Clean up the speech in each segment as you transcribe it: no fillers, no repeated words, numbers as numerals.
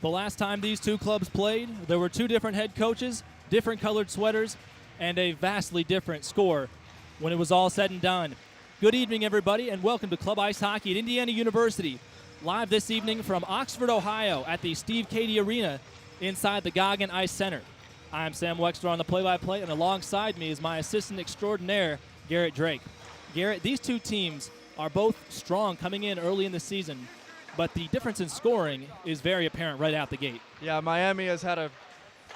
The last time these two clubs played, there were two different head coaches, different colored sweaters, and a vastly different score when it was all said and done. Good evening, everybody, and welcome to Club Ice Hockey at Indiana University. Live this evening from Oxford, Ohio at the Steve Cady Arena inside the Goggin Ice Center. I'm Sam Weixler on the play-by-play, and alongside me is my assistant extraordinaire, Garrett Drake. Garrett, these two teams are both strong coming in early in the season, but the difference in scoring is very apparent right out the gate. Yeah, Miami has had a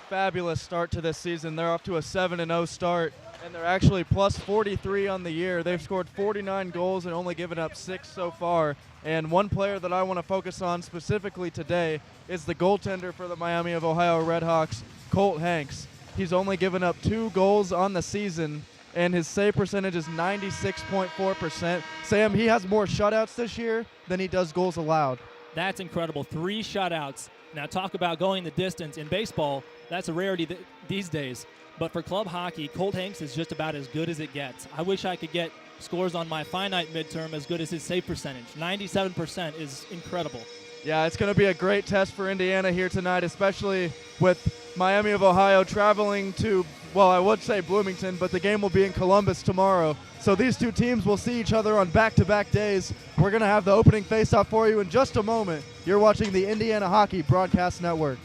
fabulous start to this season. They're off to a 7-0 start, and they're actually plus 43 on the year. They've scored 49 goals and only given up 6 so far. And one player that I want to focus on specifically today is the goaltender for the Miami of Ohio Redhawks, Colt Hanks. He's only given up 2 goals on the season, and his save percentage is 96.4%. Sam, he has more shutouts this year than he does goals allowed. That's incredible. 3 shutouts. Now talk about going the distance. In baseball, that's a rarity these days. But for club hockey, Colt Hanks is just about as good as it gets. I wish I could get scores on my finite midterm as good as his save percentage. 97% is incredible. Yeah, it's going to be a great test for Indiana here tonight, especially with Miami of Ohio traveling to, well, I would say Bloomington, but the game will be in Columbus tomorrow. So these two teams will see each other on back-to-back days. We're going to have the opening face-off for you in just a moment. You're watching the Indiana Hockey Broadcast Network.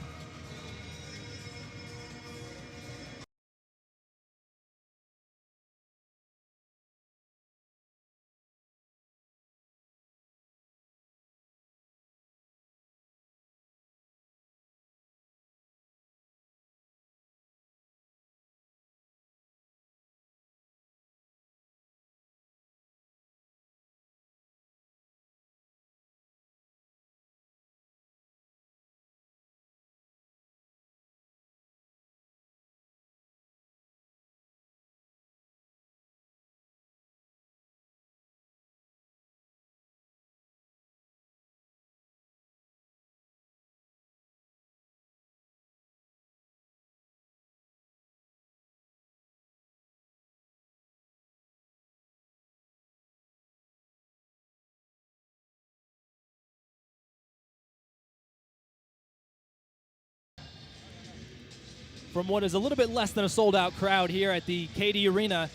From what is a little bit less than a sold-out crowd here at the Cady Arena,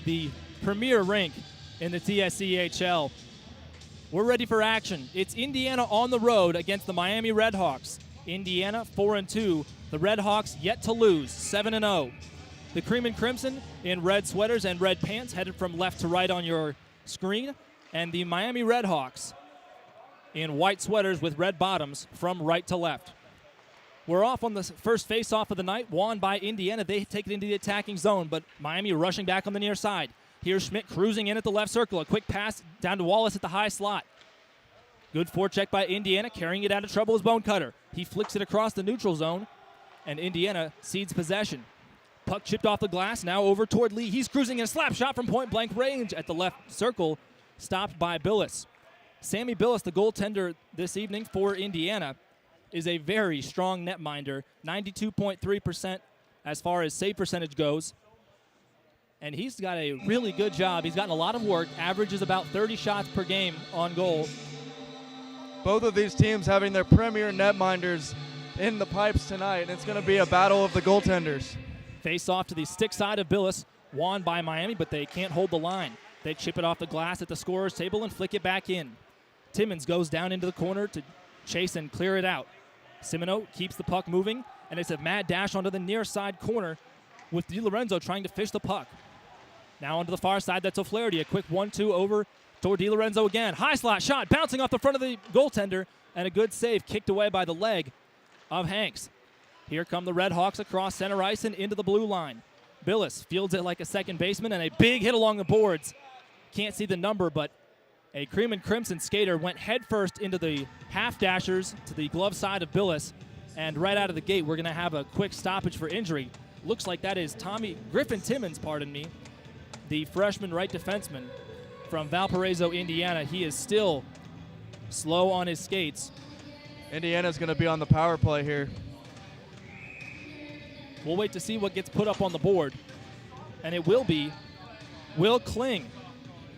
the premier rink in the TSCHL. We're ready for action. It's Indiana on the road against the Miami Redhawks. Indiana 4-2. The Redhawks yet to lose, 7-0. The Cream and Crimson in red sweaters and red pants headed from left to right on your screen. And the Miami Redhawks in white sweaters with red bottoms from right to left. We're off on the first face-off of the night, won by Indiana. They take it into the attacking zone, but Miami rushing back on the near side. Here's Schmidt cruising in at the left circle. A quick pass down to Wallace at the high slot. Good forecheck by Indiana, carrying it out of trouble is Bonecutter. He flicks it across the neutral zone, and Indiana cedes possession. Puck chipped off the glass, now over toward Lee. He's cruising in a slap shot from point-blank range at the left circle, stopped by Billis. Sammy Billis, the goaltender this evening for Indiana, is a very strong netminder, 92.3% as far as save percentage goes. And he's got a really good job. He's gotten a lot of work, averages about 30 shots per game on goal. Both of these teams having their premier netminders in the pipes tonight, and it's going to be a battle of the goaltenders. Face off to the stick side of Billis, won by Miami, but they can't hold the line. They chip it off the glass at the scorer's table and flick it back in. Timmons goes down into the corner to chase and clear it out. Simino keeps the puck moving, and it's a mad dash onto the near side corner with DiLorenzo trying to fish the puck. Now onto the far side, that's O'Flaherty. A quick 1-2 over toward DiLorenzo again. High slot shot, bouncing off the front of the goaltender, and a good save kicked away by the leg of Hanks. Here come the Redhawks across center ice and into the blue line. Billis fields it like a second baseman, and a big hit along the boards. Can't see the number, but a Cream and Crimson skater went headfirst into the half-dashers to the glove side of Billis, and right out of the gate, we're going to have a quick stoppage for injury. Looks like that is Griffin Timmons, the freshman right defenseman from Valparaiso, Indiana. He is still slow on his skates. Indiana's going to be on the power play here. We'll wait to see what gets put up on the board, and it will be Will Kling.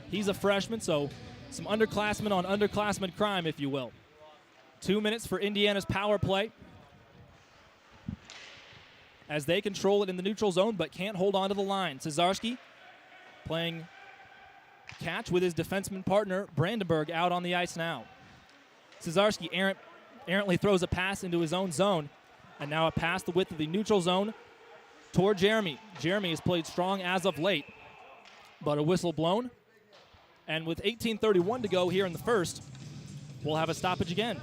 He's a freshman, so some underclassmen on underclassmen crime, if you will. 2 minutes for Indiana's power play as they control it in the neutral zone but can't hold on to the line. Cesarski playing catch with his defenseman partner Brandenburg out on the ice now. Cesarski errantly throws a pass into his own zone, and now a pass the width of the neutral zone toward Jeremy. Jeremy has played strong as of late, but a whistle blown. And with 18:31 to go here in the first, we'll have a stoppage again.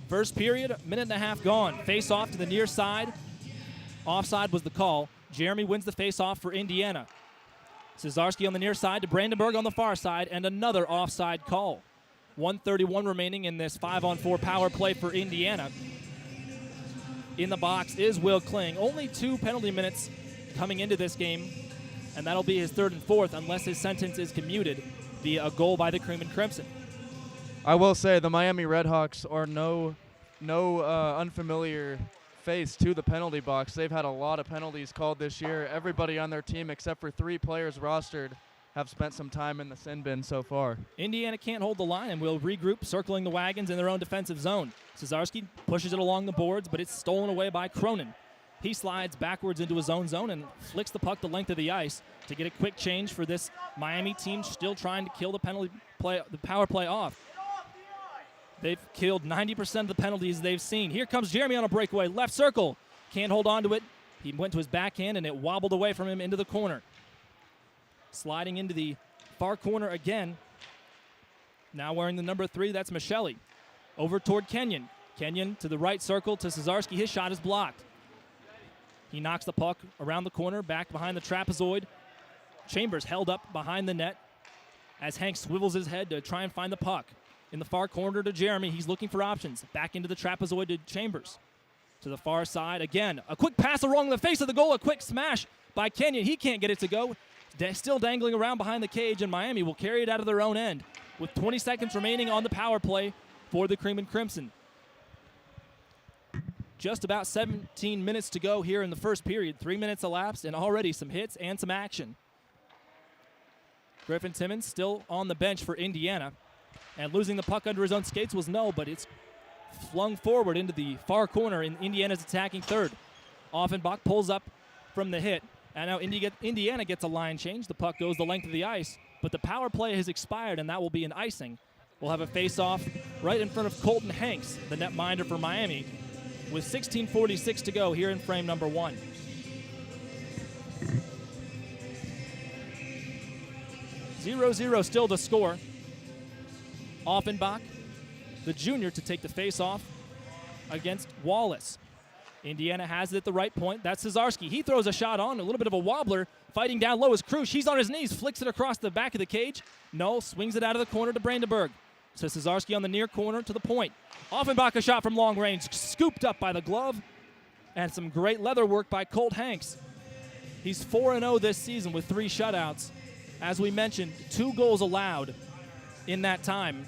First period, minute and a half gone. Face off to the near side. Offside was the call. Jeremy wins the face off for Indiana. Cesarski on the near side to Brandenburg on the far side, and another offside call. 1:31 remaining in this 5-on-4 power play for Indiana. In the box is Will Kling. Only 2 penalty minutes coming into this game, and that'll be his 3rd and 4th unless his sentence is commuted via a goal by the Cream and Crimson. I will say the Miami Redhawks are no unfamiliar face to the penalty box. They've had a lot of penalties called this year. Everybody on their team except for 3 players rostered have spent some time in the sin bin so far. Indiana can't hold the line and will regroup, circling the wagons in their own defensive zone. Cesarski pushes it along the boards, but it's stolen away by Cronin. He slides backwards into his own zone and flicks the puck the length of the ice to get a quick change for this Miami team still trying to kill the power play off. They've killed 90% of the penalties they've seen. Here comes Jeremy on a breakaway. Left circle. Can't hold on to it. He went to his backhand, and it wobbled away from him into the corner. Sliding into the far corner again. Now wearing the number 3, that's Michelli. Over toward Kenyon. Kenyon to the right circle to Cesarski. His shot is blocked. He knocks the puck around the corner, back behind the trapezoid. Chambers held up behind the net as Hank swivels his head to try and find the puck. In the far corner to Jeremy. He's looking for options. Back into the trapezoid to Chambers. To the far side again. A quick pass along the face of the goal. A quick smash by Kenyon. He can't get it to go. Still dangling around behind the cage, and Miami will carry it out of their own end with 20 seconds remaining on the power play for the Cream and Crimson. Just about 17 minutes to go here in the first period. 3 minutes elapsed, and already some hits and some action. Griffin Timmons still on the bench for Indiana. And losing the puck under his own skates was no, but it's flung forward into the far corner in Indiana's attacking third. Offenbach pulls up from the hit, and now Indiana gets a line change. The puck goes the length of the ice, but the power play has expired, and that will be an icing. We'll have a face-off right in front of Colton Hanks, the netminder for Miami, with 16:46 to go here in frame number 1. Zero still to score. Offenbach, the junior, to take the face-off against Wallace. Indiana has it at the right point. That's Cesarski. He throws a shot on, a little bit of a wobbler. Fighting down low is Krush. He's on his knees, flicks it across the back of the cage. No, swings it out of the corner to Brandenburg. So Cesarski on the near corner to the point. Offenbach a shot from long range, scooped up by the glove. And some great leather work by Colt Hanks. He's 4-0 this season with 3 shutouts. As we mentioned, 2 goals allowed in that time,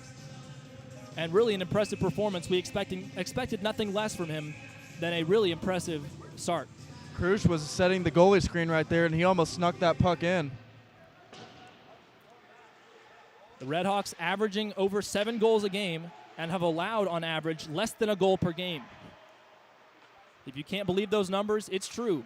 and really an impressive performance. We expected nothing less from him than a really impressive start. Krush was setting the goalie screen right there, and he almost snuck that puck in. The Redhawks averaging over 7 goals a game and have allowed, on average, less than a goal per game. If you can't believe those numbers, it's true.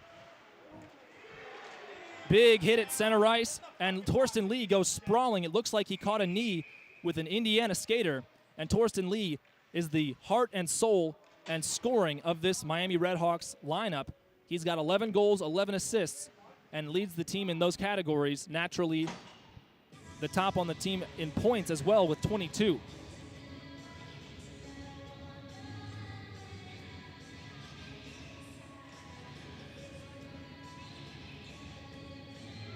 Big hit at center ice, and Torsten Lee goes sprawling. It looks like he caught a knee with an Indiana skater, and Torsten Lee is the heart and soul and scoring of this Miami Redhawks lineup. He's got 11 goals, 11 assists, and leads the team in those categories. Naturally, the top on the team in points as well with 22.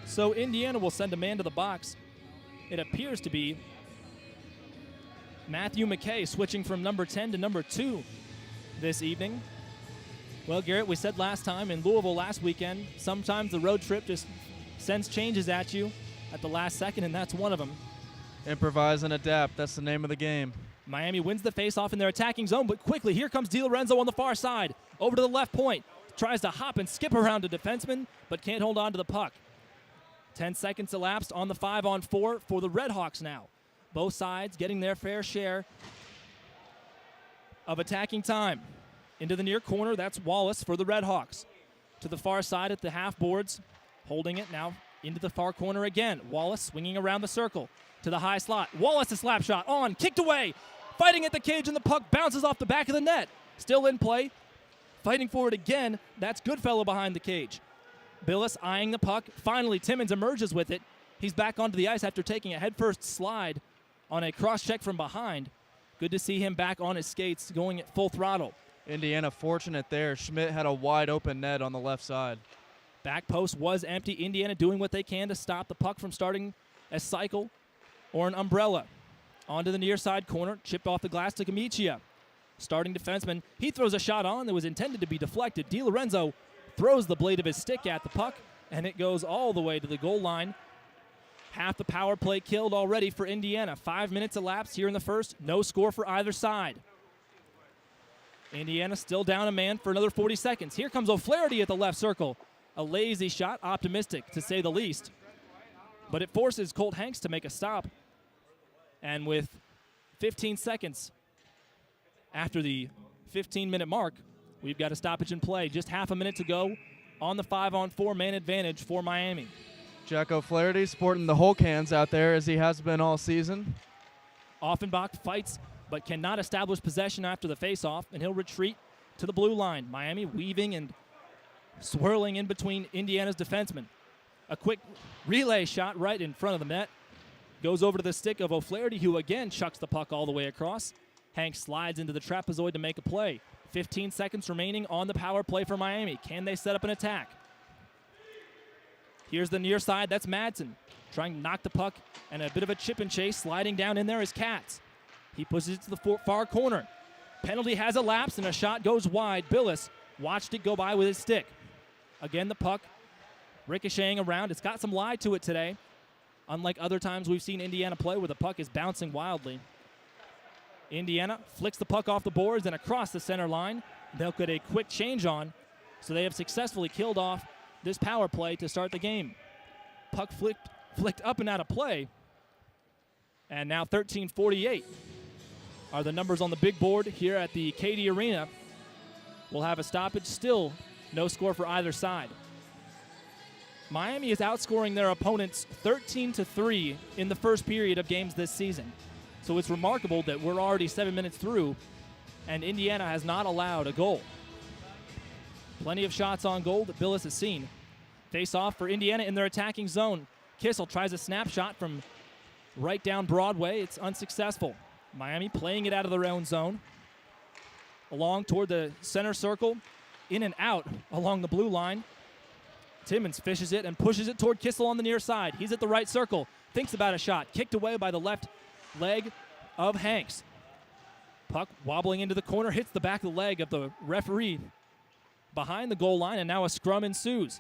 So Indiana will send a man to the box. It appears to be Matthew McKay, switching from number 10 to number 2 this evening. Well, Garrett, we said last time in Louisville last weekend, sometimes the road trip just sends changes at you at the last second, and that's one of them. Improvise and adapt. That's the name of the game. Miami wins the faceoff in their attacking zone, but quickly, here comes Di Lorenzo on the far side. Over to the left point. Tries to hop and skip around a defenseman, but can't hold on to the puck. 10 seconds elapsed on the 5-on-4 for the Redhawks now. Both sides getting their fair share of attacking time. Into the near corner, that's Wallace for the Redhawks. To the far side at the half boards, holding it now into the far corner again. Wallace swinging around the circle to the high slot. Wallace, a slap shot on, kicked away. Fighting at the cage, and the puck bounces off the back of the net. Still in play. Fighting for it again. That's Goodfellow behind the cage. Billis eyeing the puck. Finally, Timmins emerges with it. He's back onto the ice after taking a headfirst slide on a cross-check from behind. Good to see him back on his skates, going at full throttle. Indiana fortunate there. Schmidt had a wide open net on the left side. Back post was empty. Indiana doing what they can to stop the puck from starting a cycle or an umbrella. Onto the near side corner, chipped off the glass to Gamicia. Starting defenseman, he throws a shot on that was intended to be deflected. DiLorenzo throws the blade of his stick at the puck, and it goes all the way to the goal line. Half the power play killed already for Indiana. 5 minutes elapsed here in the first. No score for either side. Indiana still down a man for another 40 seconds. Here comes O'Flaherty at the left circle. A lazy shot, optimistic to say the least. But it forces Colt Hanks to make a stop. And with 15 seconds after the 15-minute mark, we've got a stoppage in play. Just half a minute to go on the 5-on-4 man advantage for Miami. Jack O'Flaherty sporting the Hulk hands out there as he has been all season. Offenbach fights but cannot establish possession after the faceoff, and he'll retreat to the blue line. Miami weaving and swirling in between Indiana's defensemen. A quick relay shot right in front of the net. Goes over to the stick of O'Flaherty, who again chucks the puck all the way across. Hank slides into the trapezoid to make a play. 15 seconds remaining on the power play for Miami. Can they set up an attack? Here's the near side. That's Madsen trying to knock the puck, and a bit of a chip and chase. Sliding down in there is Katz. He pushes it to the far corner. Penalty has elapsed, and a shot goes wide. Billis watched it go by with his stick. Again, the puck ricocheting around. It's got some lie to it today, unlike other times we've seen Indiana play where the puck is bouncing wildly. Indiana flicks the puck off the boards and across the center line. They'll get a quick change on, so they have successfully killed off this power play to start the game. Puck flicked up and out of play. And now 13:48 are the numbers on the big board here at the Katie Arena. We'll have a stoppage. Still no score for either side. Miami is outscoring their opponents 13-3 in the first period of games this season. So it's remarkable that we're already 7 minutes through and Indiana has not allowed a goal. Plenty of shots on goal that Billis has seen. Face off for Indiana in their attacking zone. Kissel tries a snapshot from right down Broadway. It's unsuccessful. Miami playing it out of their own zone. Along toward the center circle. In and out along the blue line. Timmins fishes it and pushes it toward Kissel on the near side. He's at the right circle. Thinks about a shot. Kicked away by the left leg of Hanks. Puck wobbling into the corner. Hits the back of the leg of the referee behind the goal line, and now a scrum ensues.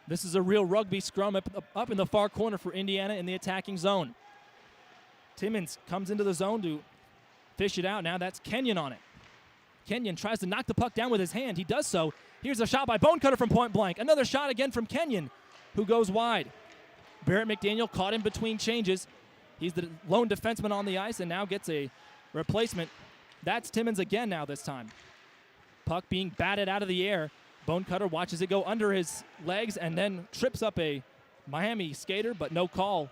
This is a real rugby scrum up in the far corner for Indiana in the attacking zone. Timmins comes into the zone to fish it out. Now that's Kenyon on it. Kenyon tries to knock the puck down with his hand. He does so. Here's a shot by Bonecutter from point blank. Another shot again from Kenyon, who goes wide. Barrett McDaniel caught in between changes. He's the lone defenseman on the ice and now gets a replacement. That's Timmins again now this time. Puck being batted out of the air. Bonecutter watches it go under his legs and then trips up a Miami skater, but no call.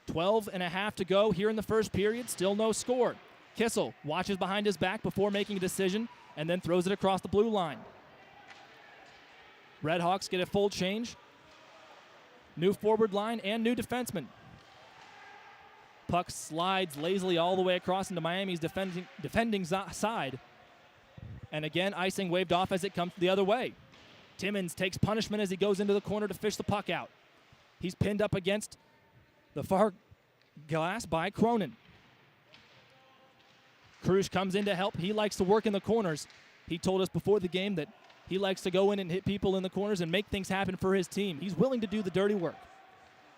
12.5 to go here in the first period. Still no score. Kissel watches behind his back before making a decision and then throws it across the blue line. Redhawks get a full change. New forward line and new defenseman. Puck slides lazily all the way across into Miami's defending side. And again, icing waved off as it comes the other way. Timmins takes punishment as he goes into the corner to fish the puck out. He's pinned up against the far glass by Cronin. Cruz comes in to help. He likes to work in the corners. He told us before the game that he likes to go in and hit people in the corners and make things happen for his team. He's willing to do the dirty work.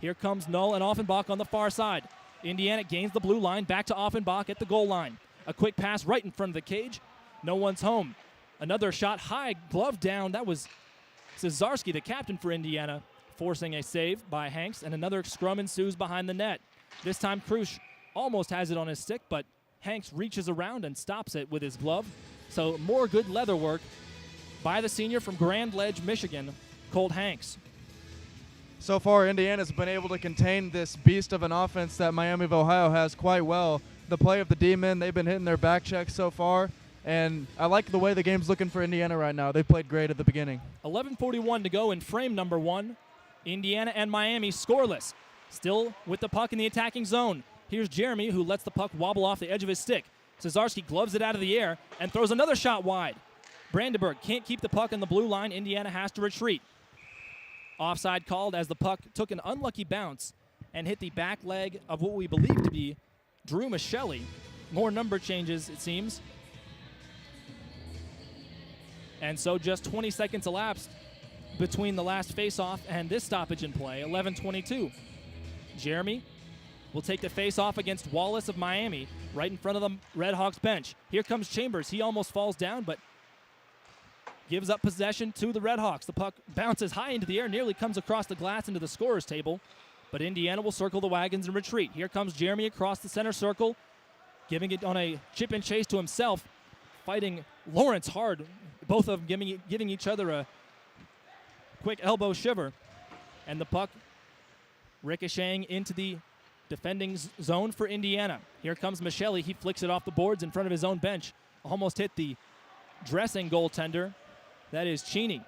Here comes Null and Offenbach on the far side. Indiana gains the blue line, back to Offenbach at the goal line. A quick pass right in front of the cage. No one's home. Another shot high, glove down. That was Cesarski, the captain for Indiana, forcing a save by Hanks, and another scrum ensues behind the net. This time Krusch almost has it on his stick, but Hanks reaches around and stops it with his glove. So more good leather work by the senior from Grand Ledge, Michigan, Colt Hanks. So far, Indiana's been able to contain this beast of an offense that Miami of Ohio has quite well. The play of the D-men, they've been hitting their back checks so far, and I like the way the game's looking for Indiana right now. They played great at the beginning. 11:41 to go in frame number 1. Indiana and Miami scoreless. Still with the puck in the attacking zone. Here's Jeremy, who lets the puck wobble off the edge of his stick. Cesarski gloves it out of the air and throws another shot wide. Brandenburg can't keep the puck on the blue line. Indiana has to retreat. Offside called as the puck took an unlucky bounce and hit the back leg of what we believe to be Drew Michelli. More number changes, it seems. And so just 20 seconds elapsed between the last face-off and this stoppage in play, 11:22. Jeremy will take the face-off against Wallace of Miami right in front of the Redhawks bench. Here comes Chambers. He almost falls down, but gives up possession to the Redhawks. The puck bounces high into the air, nearly comes across the glass into the scorer's table, but Indiana will circle the wagons and retreat. Here comes Jeremy across the center circle, giving it on a chip and chase to himself, fighting Lawrence hard, both of them giving each other a quick elbow shiver, and the puck ricocheting into the defending zone for Indiana. Here comes Michelli. He flicks it off the boards in front of his own bench, almost hit the dressing goaltender. That is Cheney.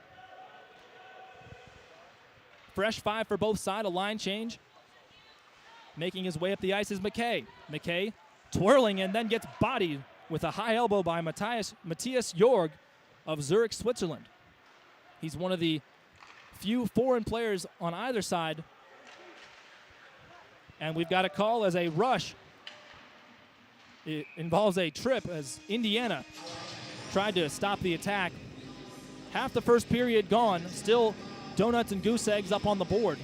Fresh 5 for both sides, a line change. Making his way up the ice is McKay. McKay twirling and then gets bodied with a high elbow by Matthias Jorg of Zurich, Switzerland. He's one of the few foreign players on either side. And we've got a call as a rush. It involves a trip as Indiana tried to stop the attack. Half the first period gone, still donuts and goose eggs up on the board.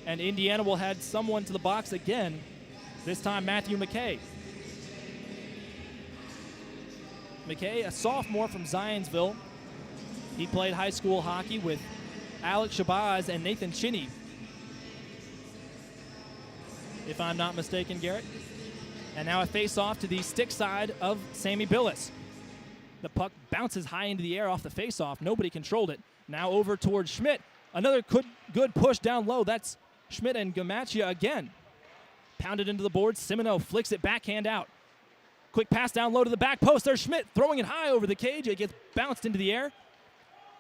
And Indiana will head someone to the box again, this time Matthew McKay. McKay, a sophomore from Zionsville. He played high school hockey with Alex Shabazz and Nathan Cheney, if I'm not mistaken, Garrett. And now a face-off to the stick side of Sammy Billis. The puck bounces high into the air off the face-off. Nobody controlled it. Now over towards Schmidt. Another good push down low. That's Schmidt and Gamachia again. Pounded into the boards. Simoneau flicks it backhand out. Quick pass down low to the back post. There's Schmidt throwing it high over the cage. It gets bounced into the air.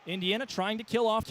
Indiana trying to kill off.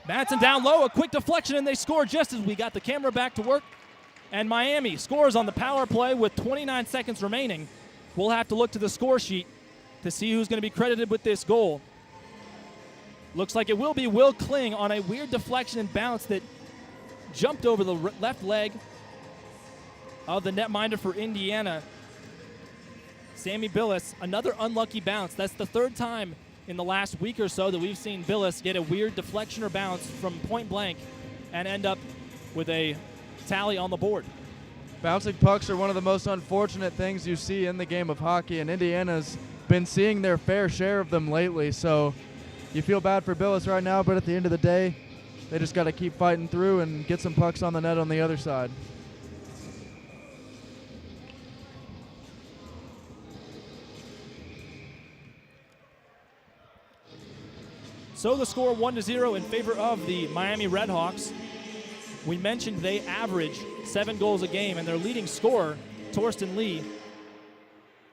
Madsen down low, a quick deflection, and they score just as we got the camera back to work. And Miami scores on the power play with 29 seconds remaining. We'll have to look to the score sheet to see who's going to be credited with this goal. Looks like it will be Will Kling on a weird deflection and bounce that jumped over the left leg of the netminder for Indiana. Sammy Billis, another unlucky bounce. That's the third time in the last week or so that we've seen Billis get a weird deflection or bounce from point blank and end up with a tally on the board. Bouncing pucks are one of the most unfortunate things you see in the game of hockey, and Indiana's been seeing their fair share of them lately, so you feel bad for Billis right now, but at the end of the day, they just got to keep fighting through and get some pucks on the net on the other side. So the score 1-0 in favor of the Miami Redhawks. We mentioned they average 7 goals a game, and their leading scorer, Torsten Lee,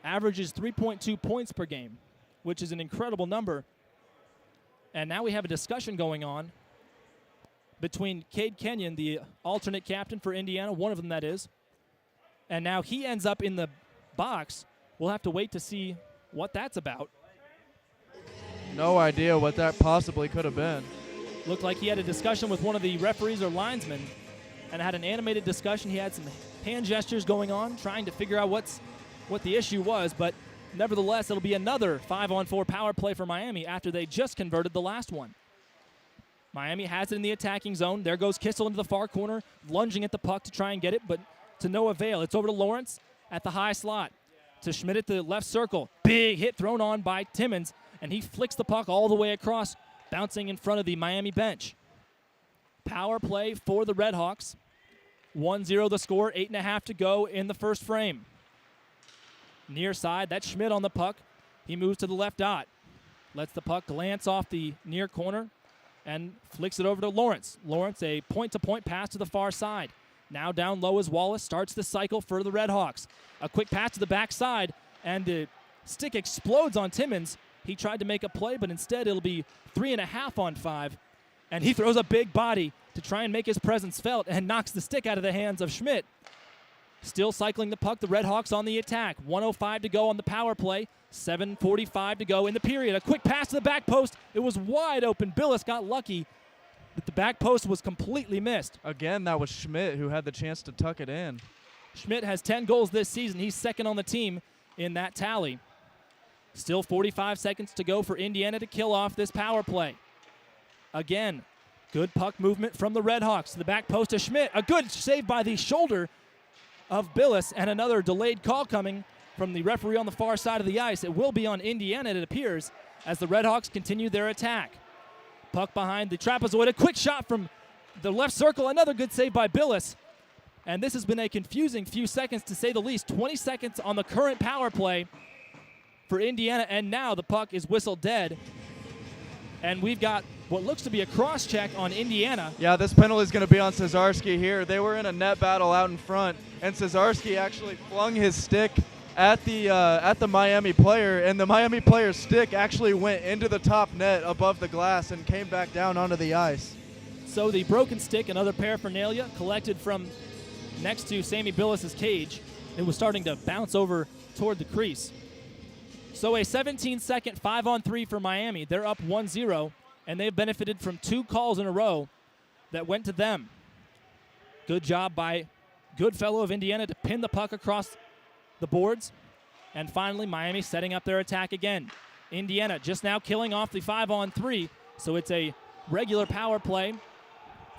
averages 3.2 points per game, which is an incredible number. And now we have a discussion going on between Cade Kenyon, the alternate captain for Indiana, one of them that is, and now he ends up in the box. We'll have to wait to see what that's about. No idea what that possibly could have been. Looked like he had a discussion with one of the referees or linesmen and had an animated discussion. He had some hand gestures going on, trying to figure out what the issue was, but nevertheless, it'll be another 5-on-4 power play for Miami after they just converted the last one. Miami has it in the attacking zone. There goes Kissel into the far corner, lunging at the puck to try and get it, but to no avail. It's over to Lawrence at the high slot. To Schmidt at the left circle. Big hit thrown on by Timmons, and he flicks the puck all the way across, bouncing in front of the Miami bench. Power play for the Redhawks. 1-0 the score, 8.5 to go in the first frame. Near side, that's Schmidt on the puck. He moves to the left dot. Lets the puck glance off the near corner and flicks it over to Lawrence. Lawrence, a point-to-point pass to the far side. Now down low as Wallace starts the cycle for the Redhawks. A quick pass to the backside, and the stick explodes on Timmons. He tried to make a play, but instead it'll be 3.5 on 5. And he throws a big body to try and make his presence felt and knocks the stick out of the hands of Schmidt. Still cycling the puck, the Redhawks on the attack. 1:05 to go on the power play. 7:45 to go in the period. A quick pass to the back post. It was wide open. Billis got lucky, but the back post was completely missed. Again, that was Schmidt who had the chance to tuck it in. Schmidt has 10 goals this season. He's second on the team in that tally. Still 45 seconds to go for Indiana to kill off this power play. Again, good puck movement from the Redhawks to the back post to Schmidt. A good save by the shoulder of Billis, and another delayed call coming from the referee on the far side of the ice. It will be on Indiana, it appears, as the Redhawks continue their attack. Puck behind the trapezoid. A quick shot from the left circle. Another good save by Billis. And this has been a confusing few seconds, to say the least. 20 seconds on the current power play for Indiana, and now the puck is whistled dead. And we've got what looks to be a cross-check on Indiana. Yeah, this penalty is going to be on Cesarski here. They were in a net battle out in front, and Cesarski actually flung his stick at the Miami player, and the Miami player's stick actually went into the top net above the glass and came back down onto the ice. So the broken stick and other paraphernalia collected from next to Sammy Billis's cage. It was starting to bounce over toward the crease. So a 17-second 5-on-3 for Miami. They're up 1-0, and they've benefited from 2 calls in a row that went to them. Good job by Goodfellow of Indiana to pin the puck across the boards. And finally, Miami setting up their attack again. Indiana just now killing off the 5-on-3, so it's a regular power play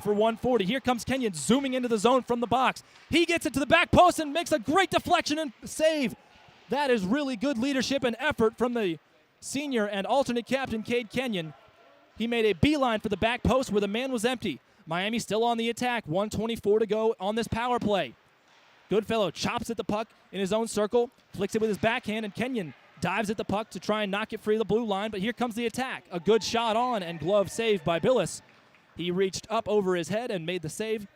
for 140. Here comes Kenyon zooming into the zone from the box. He gets it to the back post and makes a great deflection and save. That is really good leadership and effort from the senior and alternate captain, Cade Kenyon. He made a beeline for the back post where the man was empty. Miami still on the attack. 1:24 to go on this power play. Goodfellow chops at the puck in his own circle, flicks it with his backhand, and Kenyon dives at the puck to try and knock it free of the blue line, but here comes the attack. A good shot on and glove save by Billis. He reached up over his head and made the save.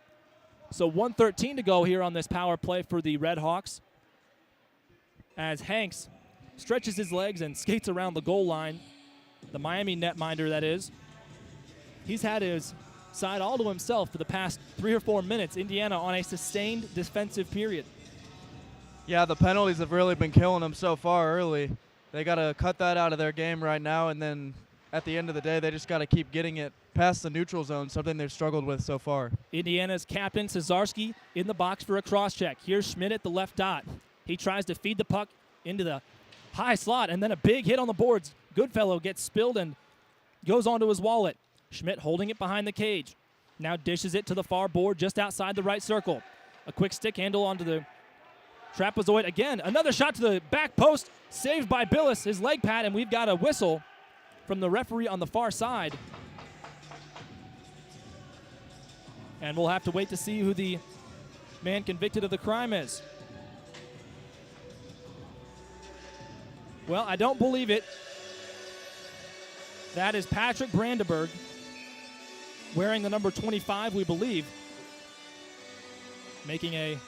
So 1:13 to go here on this power play for the Redhawks, as Hanks stretches his legs and skates around the goal line. The Miami netminder, that is. He's had his side all to himself for the past 3 or 4 minutes. Indiana on a sustained defensive period. Yeah, the penalties have really been killing them so far early. They got to cut that out of their game right now, and then at the end of the day, they just got to keep getting it past the neutral zone, something they've struggled with so far. Indiana's captain, Cesarski, in the box for a cross-check. Here's Schmidt at the left dot. He tries to feed the puck into the high slot, and then a big hit on the boards. Goodfellow gets spilled and goes onto his wallet. Schmidt holding it behind the cage. Now dishes it to the far board just outside the right circle. A quick stick handle onto the trapezoid. Again, another shot to the back post, saved by Billis, his leg pad, and we've got a whistle from the referee on the far side. And we'll have to wait to see who the man convicted of the crime is. Well, I don't believe it. That is Patrick Brandenburg, wearing the number 25, we believe, making a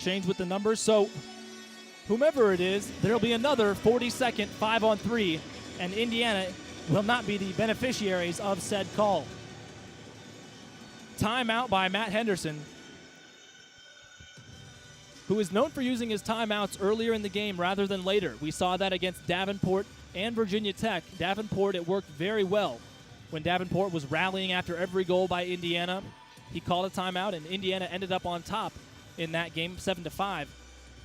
change with the numbers. So whomever it is, there'll be another 40-second 5-on-3, and Indiana will not be the beneficiaries of said call. Timeout by Matt Henderson, who is known for using his timeouts earlier in the game rather than later. We saw that against Davenport and Virginia Tech. Davenport, it worked very well. When Davenport was rallying after every goal by Indiana, he called a timeout, and Indiana ended up on top in that game, 7-5.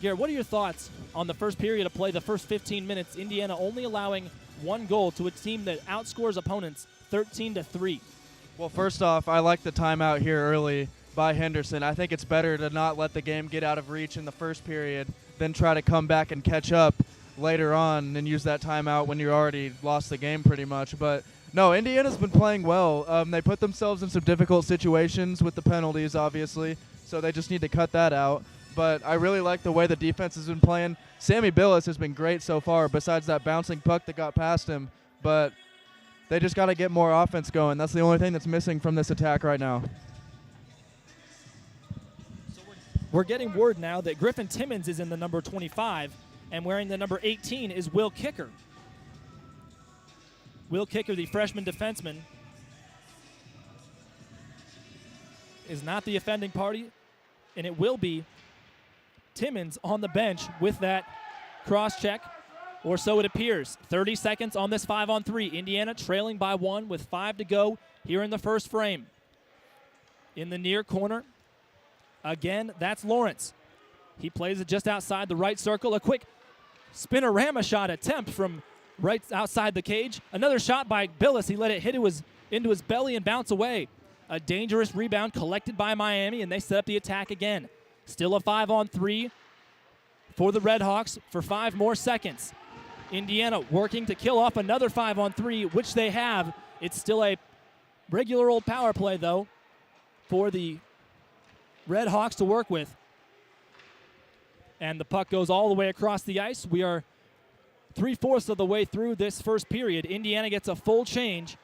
Garrett, what are your thoughts on the first period of play, the first 15 minutes, Indiana only allowing one goal to a team that outscores opponents 13-3? Well, first off, I like the timeout here early by Henderson. I think it's better to not let the game get out of reach in the first period than try to come back and catch up later on and use that timeout when you already lost the game pretty much. But no, Indiana's been playing well. They put themselves in some difficult situations with the penalties, obviously, so they just need to cut that out. But I really like the way the defense has been playing. Sammy Billis has been great so far, besides that bouncing puck that got past him. But they just got to get more offense going. That's the only thing that's missing from this attack right now. We're getting word now that Griffin Timmons is in the number 25, and wearing the number 18 is Will Kicker. Will Kicker, the freshman defenseman, is not the offending party, and it will be Timmons on the bench with that cross-check, or so it appears. 30 seconds on this 5-on-3. Indiana trailing by 1 with 5 to go here in the first frame. In the near corner, again, that's Lawrence. He plays it just outside the right circle. A quick spinorama shot attempt from right outside the cage. Another shot by Billis. He let it hit into his belly and bounce away. A dangerous rebound collected by Miami, and they set up the attack again. Still a 5-on-3 for the Redhawks for 5 more seconds. Indiana working to kill off another 5-on-3, which they have. It's still a regular old power play, though, for the Redhawks to work with. And the puck goes all the way across the ice. We are 3/4 of the way through this first period. Indiana gets a full change,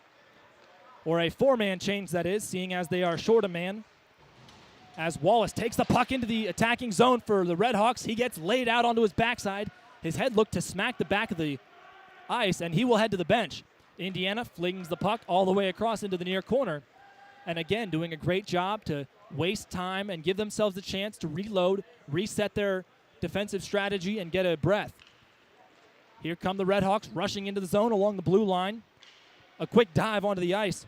or a 4-man change, that is, seeing as they are short a man. As Wallace takes the puck into the attacking zone for the Redhawks, he gets laid out onto his backside. His head looked to smack the back of the ice, and he will head to the bench. Indiana flings the puck all the way across into the near corner. And again, doing a great job to waste time and give themselves a chance to reload, reset their defensive strategy, and get a breath. Here come the Redhawks rushing into the zone along the blue line. A quick dive onto the ice.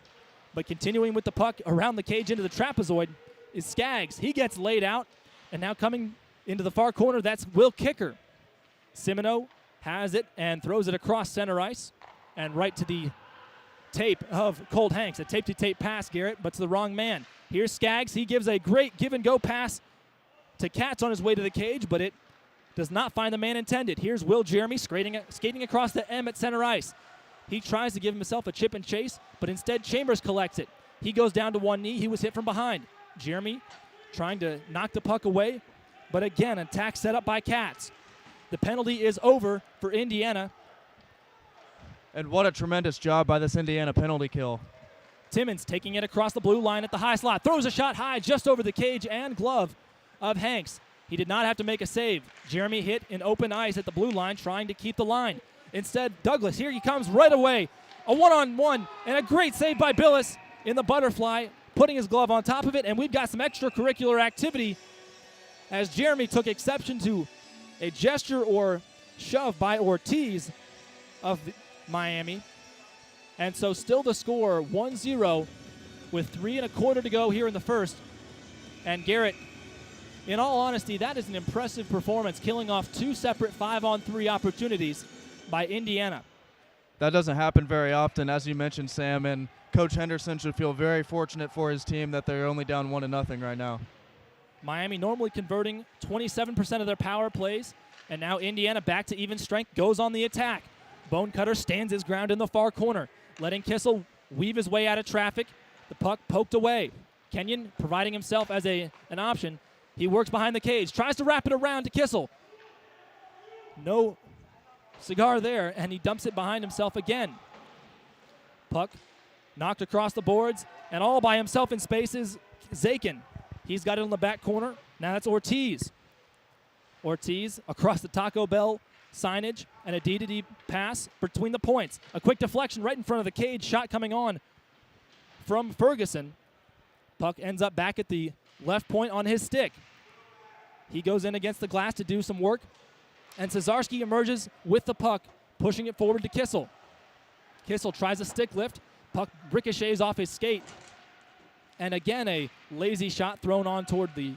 But continuing with the puck around the cage into the trapezoid is Skaggs. He gets laid out. And now coming into the far corner, that's Will Kicker. Simino has it and throws it across center ice and right to the tape of Colt Hanks. A tape-to-tape pass, Garrett, but to the wrong man. Here's Skaggs. He gives a great give-and-go pass to Katz on his way to the cage, but it does not find the man intended. Here's Will Jeremy skating across the M at center ice. He tries to give himself a chip and chase, but instead Chambers collects it. He goes down to one knee. He was hit from behind. Jeremy trying to knock the puck away, but again, attack set up by Katz. The penalty is over for Indiana. And what a tremendous job by this Indiana penalty kill. Timmons taking it across the blue line at the high slot. Throws a shot high just over the cage and glove of Hanks. He did not have to make a save. Jeremy hit in open ice at the blue line trying to keep the line. Instead, Douglas, here he comes right away. A one-on-one and a great save by Billis in the butterfly, putting his glove on top of it. And we've got some extracurricular activity as Jeremy took exception to a gesture or shove by Ortiz of Miami. And so still the score 1-0 with 3 1/4 to go here in the first. And Garrett, in all honesty, that is an impressive performance, killing off 2 separate 5-on-3 opportunities by Indiana. That doesn't happen very often, as you mentioned, Sam, and Coach Henderson should feel very fortunate for his team that they're only down 1-0 right now. Miami normally converting 27% of their power plays, and now Indiana back to even strength, goes on the attack. Bonecutter stands his ground in the far corner, letting Kissel weave his way out of traffic. The puck poked away. Kenyon providing himself as an option. He works behind the cage, tries to wrap it around to Kissel. No cigar there, and he dumps it behind himself again. Puck knocked across the boards, and all by himself in spaces, Zakin. He's got it in the back corner. Now that's Ortiz. Ortiz across the Taco Bell signage, and a D-to-D pass between the points. A quick deflection right in front of the cage. Shot coming on from Ferguson. Puck ends up back at the left point on his stick. He goes in against the glass to do some work, and Cesarski emerges with the puck, pushing it forward to Kissel. Kissel tries a stick lift. Puck ricochets off his skate. And again, a lazy shot thrown on toward the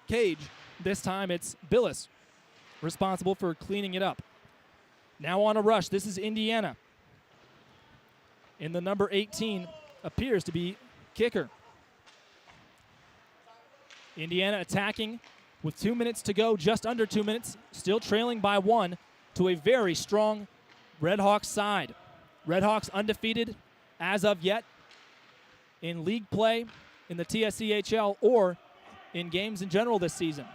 cage. This time it's Billis responsible for cleaning it up. Now on a rush. This is Indiana. In the number 18 appears to be Kicker. Indiana attacking with 2 minutes to go, just under 2 minutes, still trailing by 1 to a very strong Redhawks side. Redhawks undefeated as of yet in league play in the TSCHL or in games in general this season.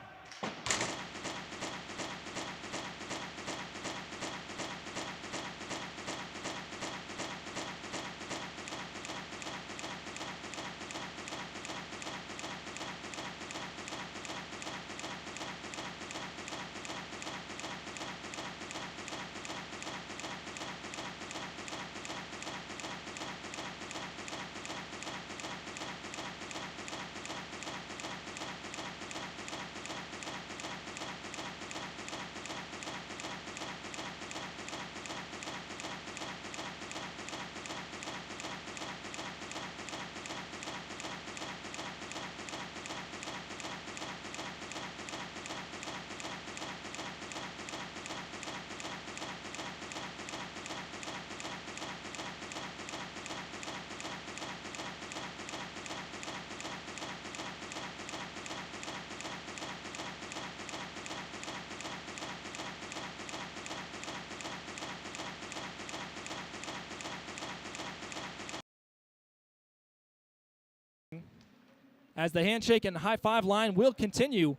As the handshake and high five line will continue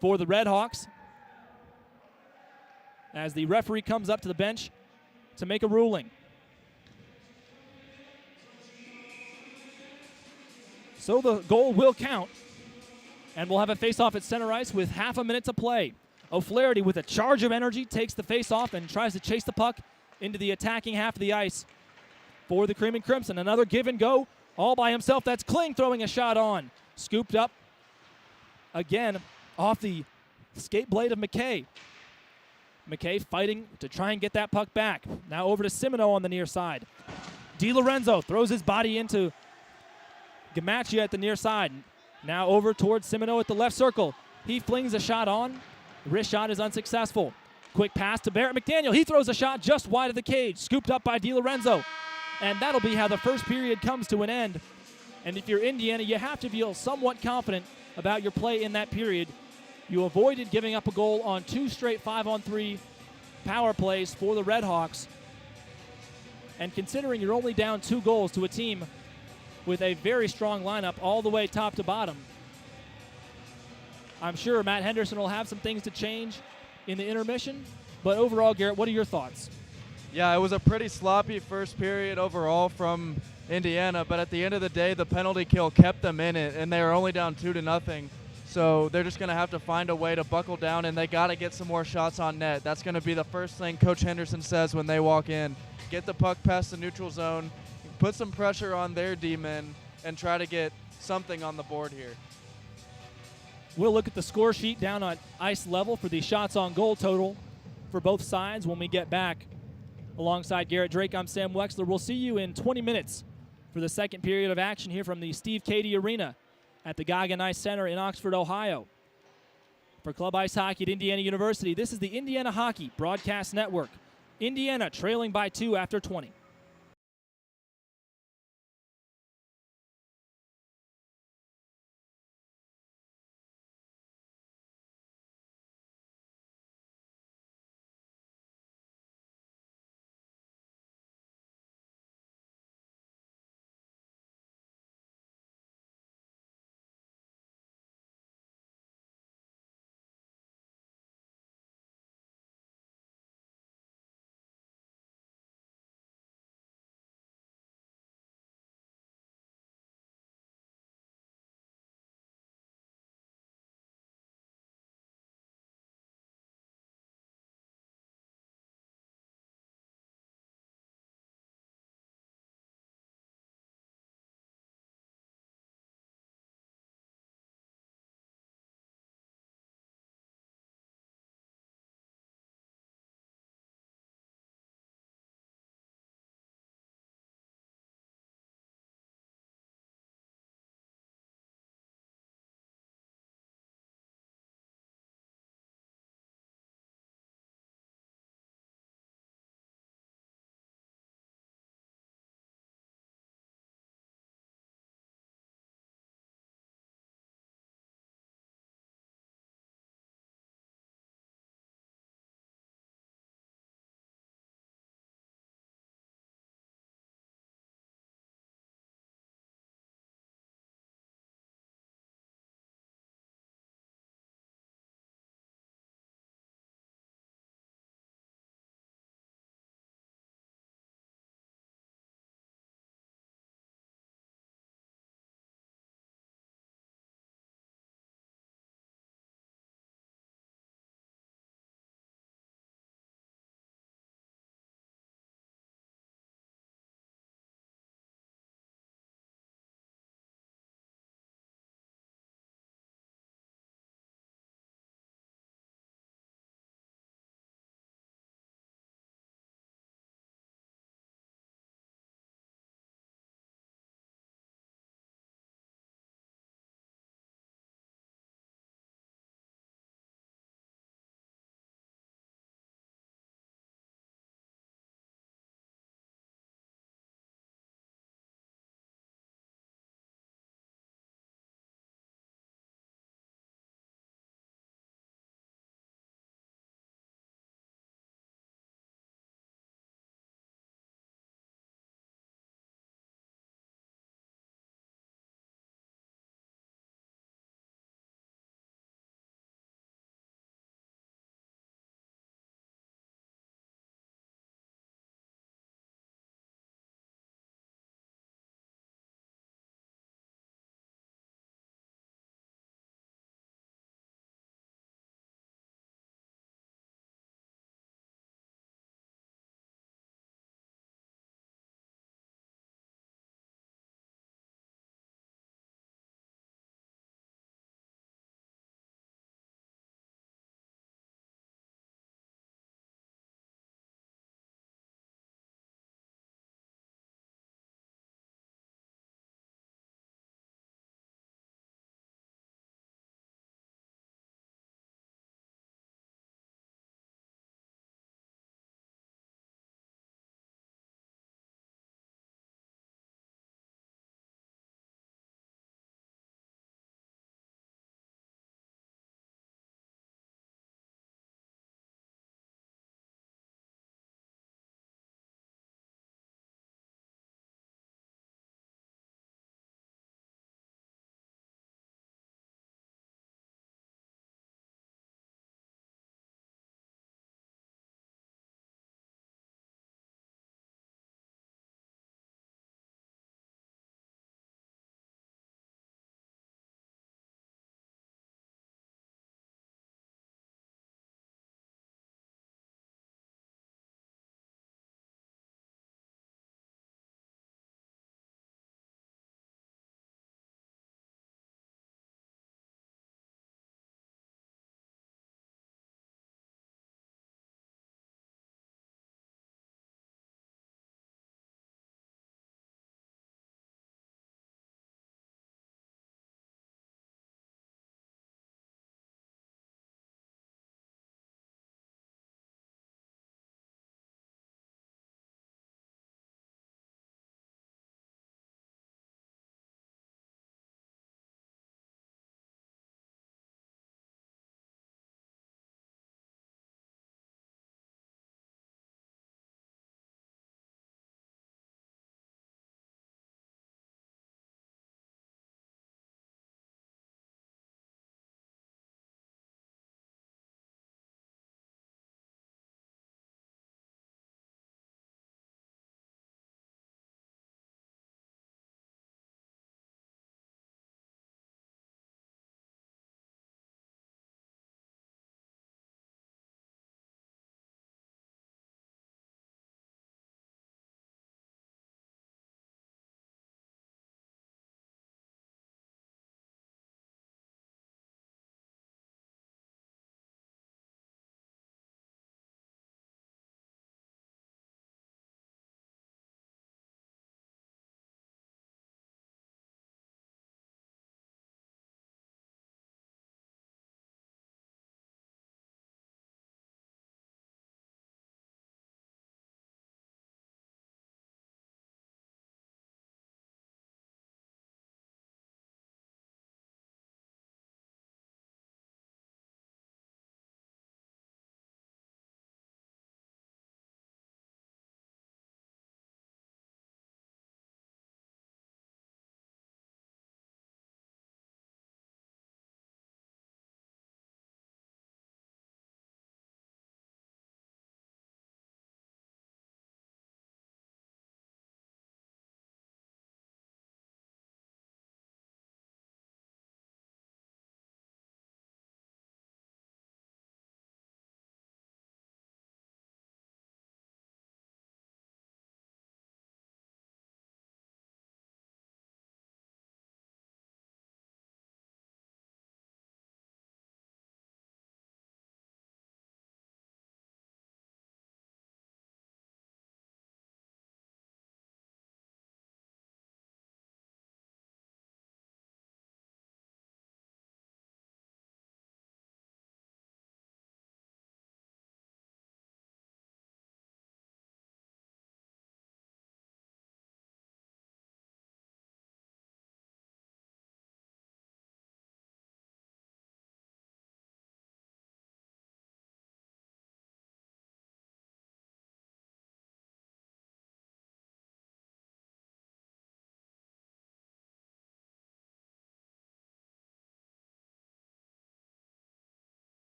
for the Redhawks as the referee comes up to the bench to make a ruling. So the goal will count, and we'll have a face-off at center ice with half a minute to play. O'Flaherty with a charge of energy takes the face-off and tries to chase the puck into the attacking half of the ice for the Cream and Crimson. Another give and go all by himself. That's Kling throwing a shot on. Scooped up again off the skate blade of McKay. McKay fighting to try and get that puck back. Now over to Simino on the near side. DiLorenzo throws his body into Gamaccia at the near side. Now over towards Simino at the left circle. He flings a shot on. The wrist shot is unsuccessful. Quick pass to Barrett McDaniel. He throws a shot just wide of the cage. Scooped up by DiLorenzo. And that'll be how the first period comes to an end. And if you're Indiana, you have to feel somewhat confident about your play in that period. You avoided giving up a goal on 2 straight 5-on-3 power plays for the Redhawks. And considering you're only down 2 goals to a team with a very strong lineup all the way top to bottom, I'm sure Matt Henderson will have some things to change in the intermission. But overall, Garrett, what are your thoughts? Yeah, it was a pretty sloppy first period overall from Indiana, but at the end of the day, the penalty kill kept them in it, and they were only down 2-0. So they're just going to have to find a way to buckle down, and they got to get some more shots on net. That's going to be the first thing Coach Henderson says when they walk in. Get the puck past the neutral zone, put some pressure on their D-men, and try to get something on the board here. We'll look at the score sheet down on ice level for the shots on goal total for both sides when we get back. Alongside Garrett Drake, I'm Sam Weixler. We'll see you in 20 minutes for the second period of action here from the Steve Cady Arena at the Goggin Ice Center in Oxford, Ohio. For Club Ice Hockey at Indiana University, this is the Indiana Hockey Broadcast Network. Indiana trailing by 2 after 20.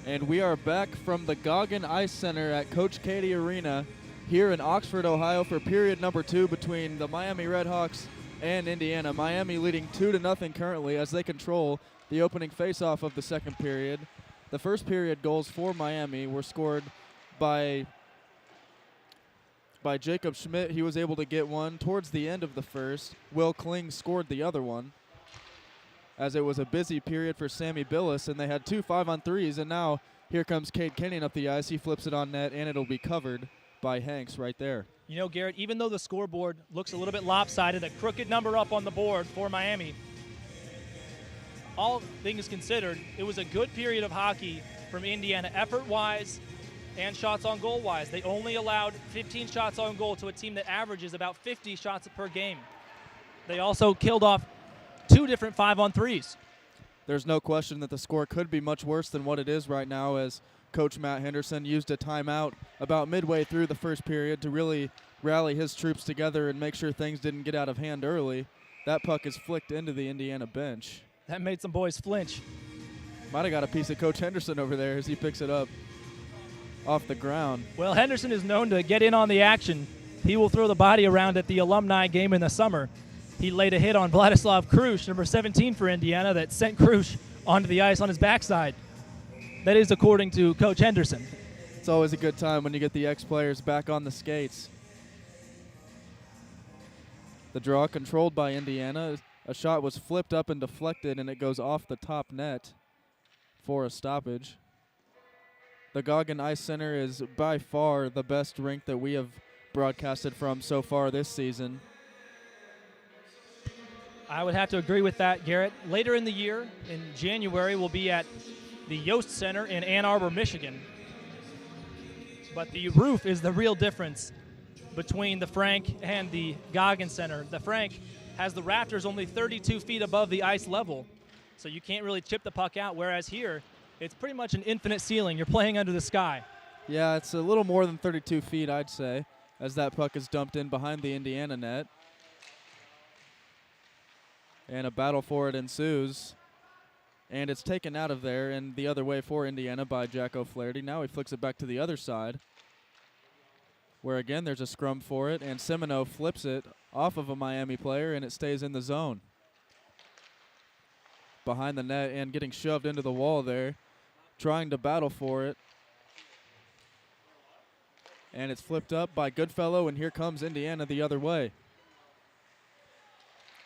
And we are back from the Goggin Ice Center at Coach Katie Arena here in Oxford, Ohio for period number 2 between the Miami Redhawks and Indiana. Miami leading 2-0 currently as they control the opening faceoff of the second period. The first period goals for Miami were scored by Jacob Schmidt. He was able to get one towards the end of the first. Will Kling scored the other one, as it was a busy period for Sammy Billis, and they had 2 5-on-3s, and now here comes Cade Kenyon up the ice. He flips it on net, and it'll be covered by Hanks right there. You know, Garrett, even though the scoreboard looks a little bit lopsided, a crooked number up on the board for Miami, all things considered, it was a good period of hockey from Indiana, effort-wise and shots on goal-wise. They only allowed 15 shots on goal to a team that averages about 50 shots per game. They also killed off 2 different 5-on-3s. There's no question that the score could be much worse than what it is right now, as Coach Matt Henderson used a timeout about midway through the first period to really rally his troops together and make sure things didn't get out of hand early. That puck is flicked into the Indiana bench. That made some boys flinch. Might have got a piece of Coach Henderson over there as he picks it up off the ground. Well, Henderson is known to get in on the action. He will throw the body around at the alumni game in the summer. He laid a hit on Vladislav Krush, number 17 for Indiana, that sent Krush onto the ice on his backside. That is according to Coach Henderson. It's always a good time when you get the ex-players back on the skates. The draw controlled by Indiana. A shot was flipped up and deflected, and it goes off the top net for a stoppage. The Goggin Ice Center is by far the best rink that we have broadcasted from so far this season. I would have to agree with that, Garrett. Later in the year, in January, we'll be at the Yost Center in Ann Arbor, Michigan. But the roof is the real difference between the Frank and the Goggin Center. The Frank has the rafters only 32 feet above the ice level, so you can't really chip the puck out, whereas here, it's pretty much an infinite ceiling. You're playing under the sky. Yeah, it's a little more than 32 feet, I'd say, as that puck is dumped in behind the Indiana net. And a battle for it ensues. And it's taken out of there and the other way for Indiana by Jack O'Flaherty. Now he flicks it back to the other side, where again there's a scrum for it, and Semino flips it off of a Miami player, and it stays in the zone. Behind the net and getting shoved into the wall there, trying to battle for it. And it's flipped up by Goodfellow, and here comes Indiana the other way.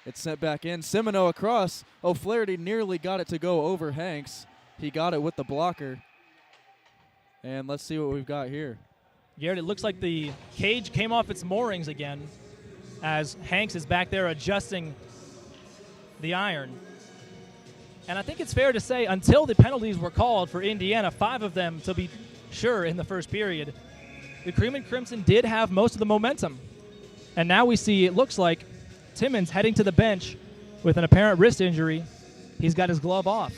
It's sent back in. Semino across. O'Flaherty nearly got it to go over Hanks. He got it with the blocker. And let's see what we've got here. Garrett, it looks like the cage came off its moorings again as Hanks is back there adjusting the iron. And I think it's fair to say until the penalties were called for Indiana, 5 of them to be sure in the first period, the Cream and Crimson did have most of the momentum. And now we see it looks like Timmons heading to the bench with an apparent wrist injury. He's got his glove off.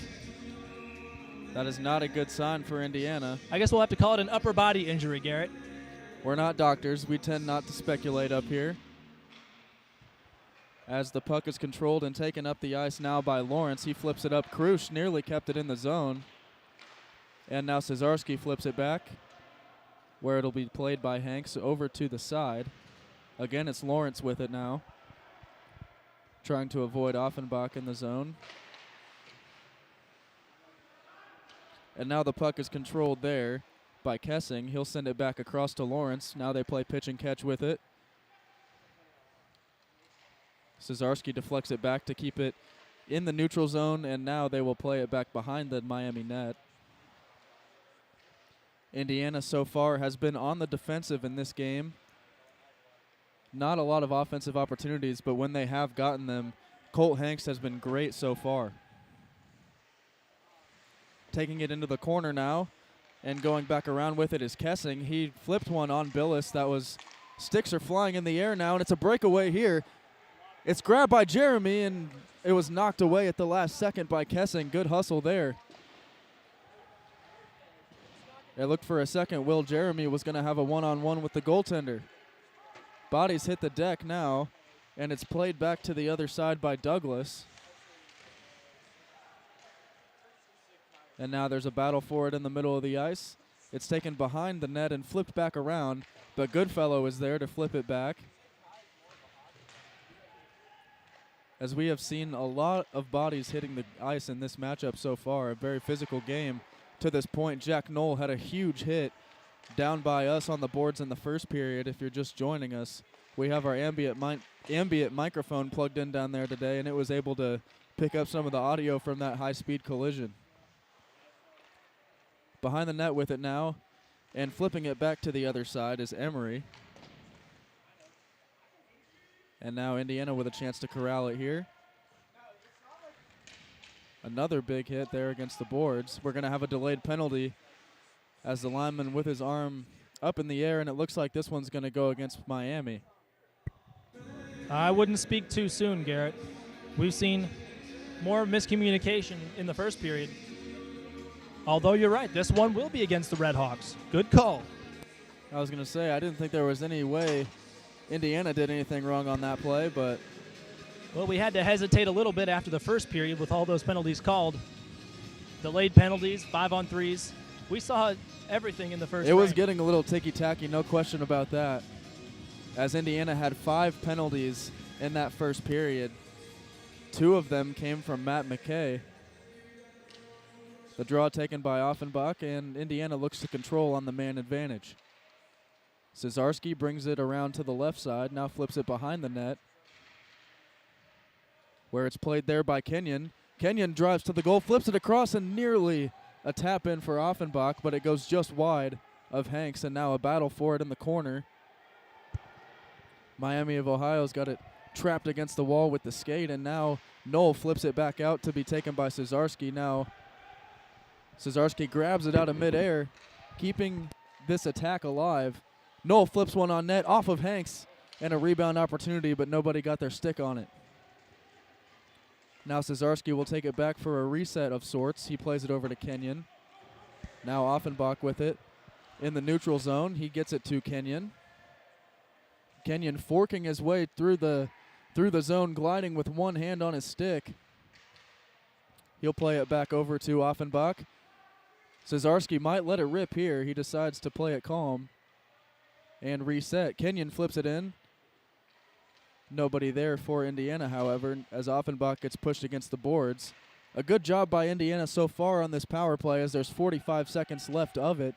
That is not a good sign for Indiana. I guess we'll have to call it an upper body injury, Garrett. We're not doctors. We tend not to speculate up here. As the puck is controlled and taken up the ice now by Lawrence, he flips it up. Krush nearly kept it in the zone. And now Cesarski flips it back, where it'll be played by Hanks over to the side. Again, it's Lawrence with it now, trying to avoid Offenbach in the zone. And now the puck is controlled there by Kessing. He'll send it back across to Lawrence. Now they play pitch and catch with it. Cesarski deflects it back to keep it in the neutral zone, and now they will play it back behind the Miami net. Indiana so far has been on the defensive in this game. Not a lot of offensive opportunities, but when they have gotten them, Colt Hanks has been great so far. Taking it into the corner now and going back around with it is Kessing. He flipped one on Billis. That was, sticks are flying in the air now, and it's a breakaway here. It's grabbed by Jeremy, and it was knocked away at the last second by Kessing. Good hustle there. It looked for a second Will Jeremy was going to have a one-on-one with the goaltender. Bodies hit the deck now, and it's played back to the other side by Douglas. And now there's a battle for it in the middle of the ice. It's taken behind the net and flipped back around, but Goodfellow is there to flip it back. As we have seen a lot of bodies hitting the ice in this matchup so far, a very physical game to this point. Jack Knoll had a huge hit down by us on the boards in the first period. If you're just joining us, we have our ambient microphone plugged in down there today, and it was able to pick up some of the audio from that high-speed collision. Behind the net with it now, and flipping it back to the other side is Emery. And now Indiana with a chance to corral it here. Another big hit there against the boards. We're going to have a delayed penalty as the lineman with his arm up in the air, and it looks like this one's going to go against Miami. I wouldn't speak too soon, Garrett. We've seen more miscommunication in the first period. Although you're right, this one will be against the Redhawks. Good call. I was going to say, I didn't think there was any way Indiana did anything wrong on that play, but... Well, we had to hesitate a little bit after the first period with all those penalties called. Delayed penalties, 5-on-3s. We saw everything in the first It was frame. getting a little ticky-tacky, no question about that, as Indiana had 5 penalties in that first period. 2 of them came from Matt McKay. The draw taken by Offenbach, and Indiana looks to control on the man advantage. Cesarski brings it around to the left side, now flips it behind the net, where it's played there by Kenyon. Kenyon drives to the goal, flips it across, and nearly a tap in for Offenbach, but it goes just wide of Hanks, and now a battle for it in the corner. Miami of Ohio's got it trapped against the wall with the skate, and now Knoll flips it back out to be taken by Cesarski. Now Cesarski grabs it out of midair, keeping this attack alive. Knoll flips one on net off of Hanks, and a rebound opportunity, but nobody got their stick on it. Now Cesarski will take it back for a reset of sorts. He plays it over to Kenyon. Now Offenbach with it in the neutral zone. He gets it to Kenyon. Kenyon forking his way through the zone, gliding with one hand on his stick. He'll play it back over to Offenbach. Cesarski might let it rip here. He decides to play it calm and reset. Kenyon flips it in. Nobody there for Indiana, however, as Offenbach gets pushed against the boards. A good job by Indiana so far on this power play, as there's 45 seconds left of it.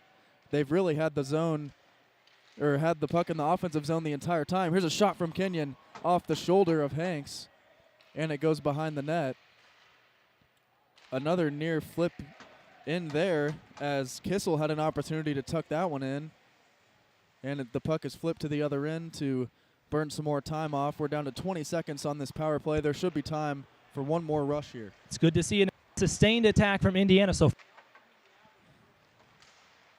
They've really had the zone, or had the puck in the offensive zone the entire time. Here's a shot from Kenyon off the shoulder of Hanks, and it goes behind the net. Another near flip in there, as Kissel had an opportunity to tuck that one in. And the puck is flipped to the other end to burn some more time off. We're down to 20 seconds on this power play. There should be time for one more rush here. It's good to see a sustained attack from Indiana.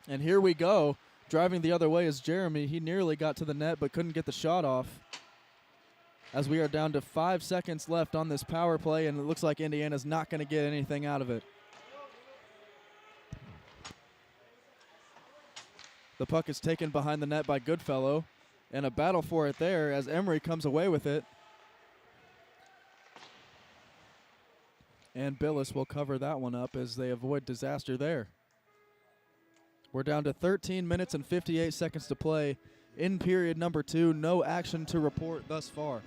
And here we go. Driving the other way is Jeremy. He nearly got to the net but couldn't get the shot off. As we are down to 5 seconds left on this power play, and it looks like Indiana's not going to get anything out of it. The puck is taken behind the net by Goodfellow, and a battle for it there as Emery comes away with it. And Billis will cover that one up as they avoid disaster there. We're down to 13 minutes and 58 seconds to play in period number 2. No action to report thus far.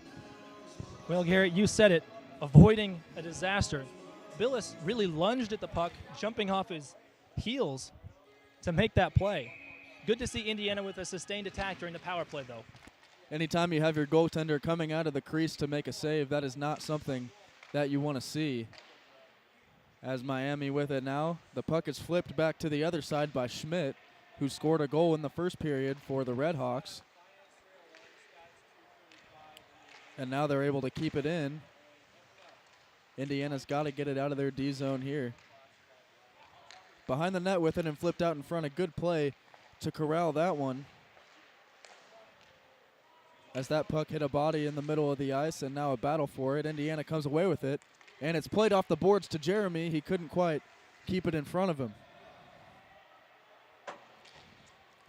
Well, Garrett, you said it, avoiding a disaster. Billis really lunged at the puck, jumping off his heels to make that play. Good to see Indiana with a sustained attack during the power play, though. Anytime you have your goaltender coming out of the crease to make a save, that is not something that you want to see. As Miami with it now, the puck is flipped back to the other side by Schmidt, who scored a goal in the first period for the Redhawks. And now they're able to keep it in. Indiana's got to get it out of their D zone here. Behind the net with it and flipped out in front. A good play to corral that one, as that puck hit a body in the middle of the ice, and now a battle for it. Indiana comes away with it, and it's played off the boards to Jeremy. He couldn't quite keep it in front of him.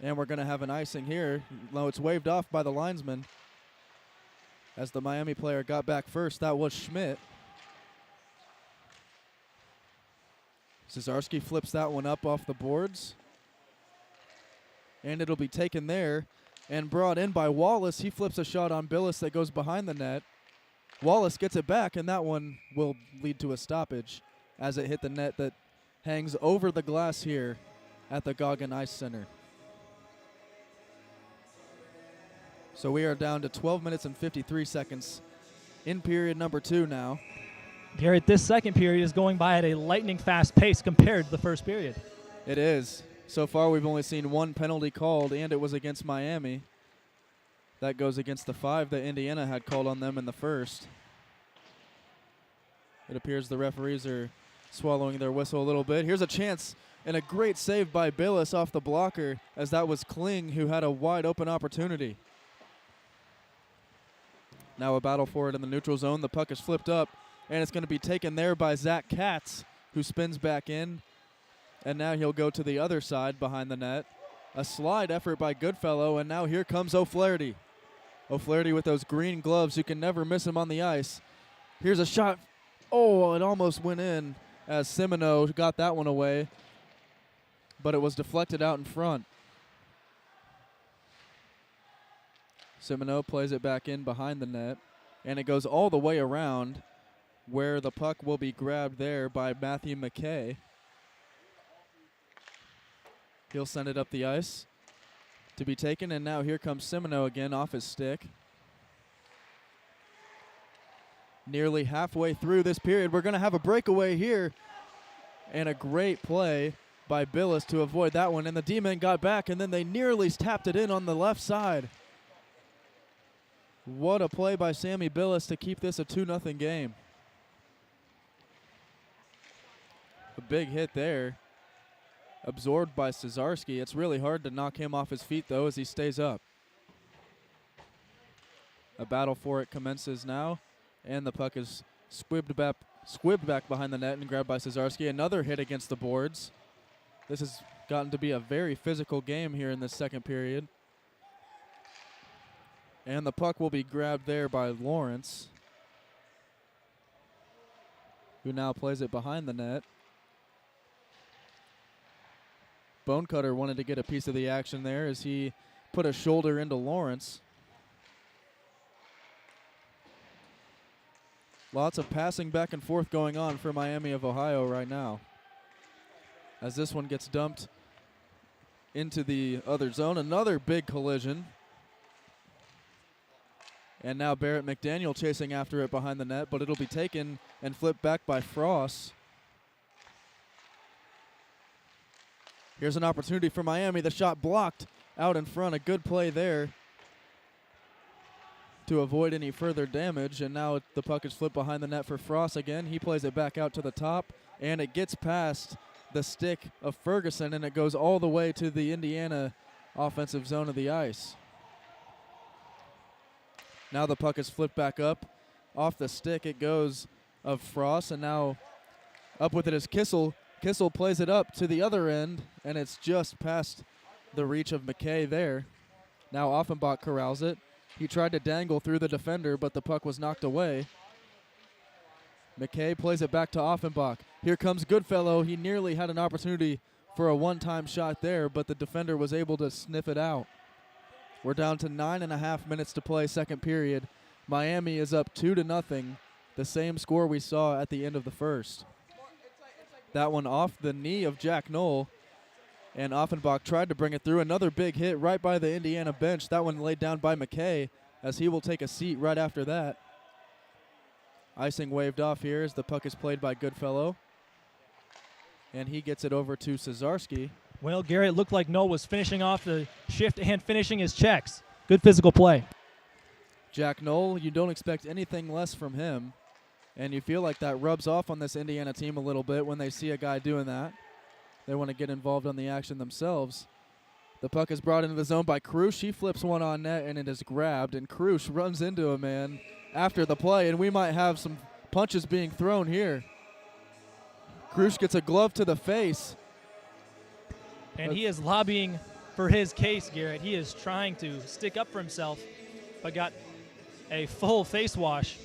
And we're going to have an icing here. No, it's waved off by the linesman as the Miami player got back first. That was Schmidt. Cesarski flips that one up off the boards. And it'll be taken there and brought in by Wallace. He flips a shot on Billis that goes behind the net. Wallace gets it back, and that one will lead to a stoppage as it hit the net that hangs over the glass here at the Goggin Ice Center. So we are down to 12 minutes and 53 seconds in period number 2 now. Garrett, this second period is going by at a lightning fast pace compared to the first period. It is. So far we've only seen one penalty called, and it was against Miami. That goes against the 5 that Indiana had called on them in the first. It appears the referees are swallowing their whistle a little bit. Here's a chance and a great save by Billis off the blocker, as that was Kling who had a wide open opportunity. Now a battle for it in the neutral zone. The puck is flipped up, and it's going to be taken there by Zach Katz, who spins back in. And now he'll go to the other side behind the net. A slide effort by Goodfellow, and now here comes O'Flaherty. O'Flaherty with those green gloves. You can never miss him on the ice. Here's a shot. Oh, it almost went in as Simino got that one away, but it was deflected out in front. Simino plays it back in behind the net, and it goes all the way around where the puck will be grabbed there by Matthew McKay. He'll send it up the ice to be taken, and now here comes Simino again off his stick. Nearly halfway through this period, we're going to have a breakaway here, and a great play by Billis to avoid that one, and the D-men got back, and then they nearly tapped it in on the left side. What a play by Sammy Billis to keep this a 2-0 game. A big hit there, absorbed by Cesarski. It's really hard to knock him off his feet, though, as he stays up. A battle for it commences now, and the puck is squibbed back behind the net and grabbed by Cesarski. Another hit against the boards. This has gotten to be a very physical game here in this second period. And the puck will be grabbed there by Lawrence, who now plays it behind the net. Bonecutter wanted to get a piece of the action there as he put a shoulder into Lawrence. Lots of passing back and forth going on for Miami of Ohio right now, as this one gets dumped into the other zone. Another big collision. And now Barrett McDaniel chasing after it behind the net, but it'll be taken and flipped back by Frost. Here's an opportunity for Miami. The shot blocked out in front. A good play there to avoid any further damage. And now the puck is flipped behind the net for Frost again. He plays it back out to the top, and it gets past the stick of Ferguson, and it goes all the way to the Indiana offensive zone of the ice. Now the puck is flipped back up. Off the stick it goes of Frost, and now up with it is Kissel. Kissel plays it up to the other end, and it's just past the reach of McKay there. Now Offenbach corrals it. He tried to dangle through the defender, but the puck was knocked away. McKay plays it back to Offenbach. Here comes Goodfellow. He nearly had an opportunity for a one-time shot there, but the defender was able to sniff it out. We're down to 9.5 minutes to play, second period. Miami is up 2-0, the same score we saw at the end of the first. That one off the knee of Jack Knoll, and Offenbach tried to bring it through. Another big hit right by the Indiana bench. That one laid down by McKay, as he will take a seat right after that. Icing waved off here as the puck is played by Goodfellow, and he gets it over to Cesarski. Well, Garrett, looked like Knoll was finishing off the shift and finishing his checks. Good physical play. Jack Knoll, you don't expect anything less from him, and you feel like that rubs off on this Indiana team a little bit when they see a guy doing that. They want to get involved on the action themselves. The puck is brought into the zone by Krush. He flips one on net, and it is grabbed, and Krush runs into a man after the play, and we might have some punches being thrown here. Krush gets a glove to the face. And he is lobbying for his case, Garrett. He is trying to stick up for himself, but got a full face wash,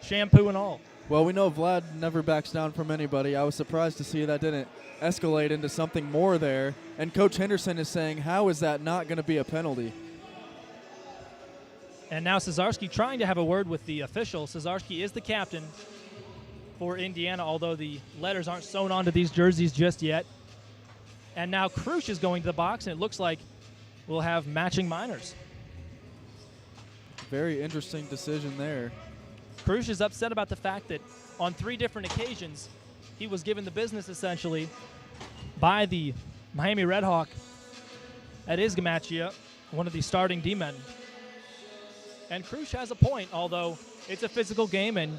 shampoo and all. Well, we know Vlad never backs down from anybody. I was surprised to see that didn't escalate into something more there. And Coach Henderson is saying, how is that not going to be a penalty? And now Cesarski trying to have a word with the official. Cesarski is the captain for Indiana, although the letters aren't sewn onto these jerseys just yet. And now Krusch is going to the box, and it looks like we'll have matching minors. Very interesting decision there. Krusch is upset about the fact that on 3 different occasions he was given the business essentially by the Miami Redhawk at Isgamachia, one of the starting D-men. And Krusch has a point, although it's a physical game and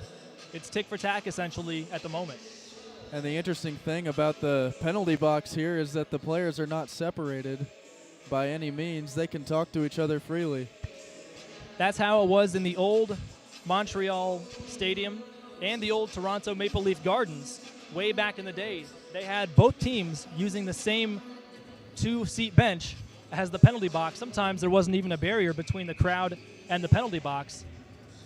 it's tick for tack essentially at the moment. And the interesting thing about the penalty box here is that the players are not separated by any means. They can talk to each other freely. That's how it was in the old Montreal Stadium and the old Toronto Maple Leaf Gardens way back in the day. They had both teams using the same 2-seat bench as the penalty box. Sometimes there wasn't even a barrier between the crowd and the penalty box.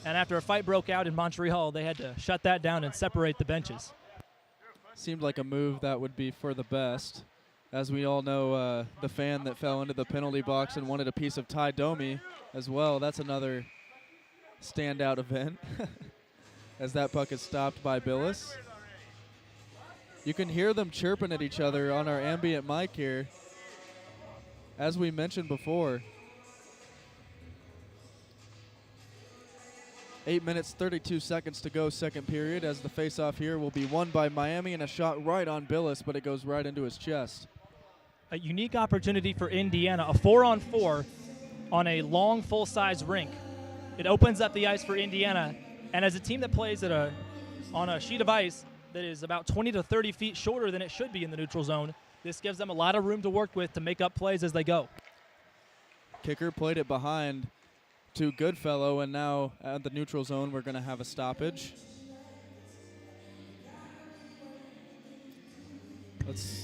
And after a fight broke out in Montreal, they had to shut that down and separate the benches. Seemed like a move that would be for the best. As we all know, the fan that fell into the penalty box and wanted a piece of Ty Domi as well. That's another standout event as that puck is stopped by Billis. You can hear them chirping at each other on our ambient mic here. As we mentioned before, 8 minutes, 32 seconds to go, second period, as the faceoff here will be won by Miami, and a shot right on Billis, but it goes right into his chest. A unique opportunity for Indiana, a 4-on-4 on a long, full-size rink. It opens up the ice for Indiana, and as a team that plays on a sheet of ice that is about 20 to 30 feet shorter than it should be in the neutral zone, this gives them a lot of room to work with to make up plays as they go. Kicker played it behind to Goodfellow, and now at the neutral zone we're going to have a stoppage.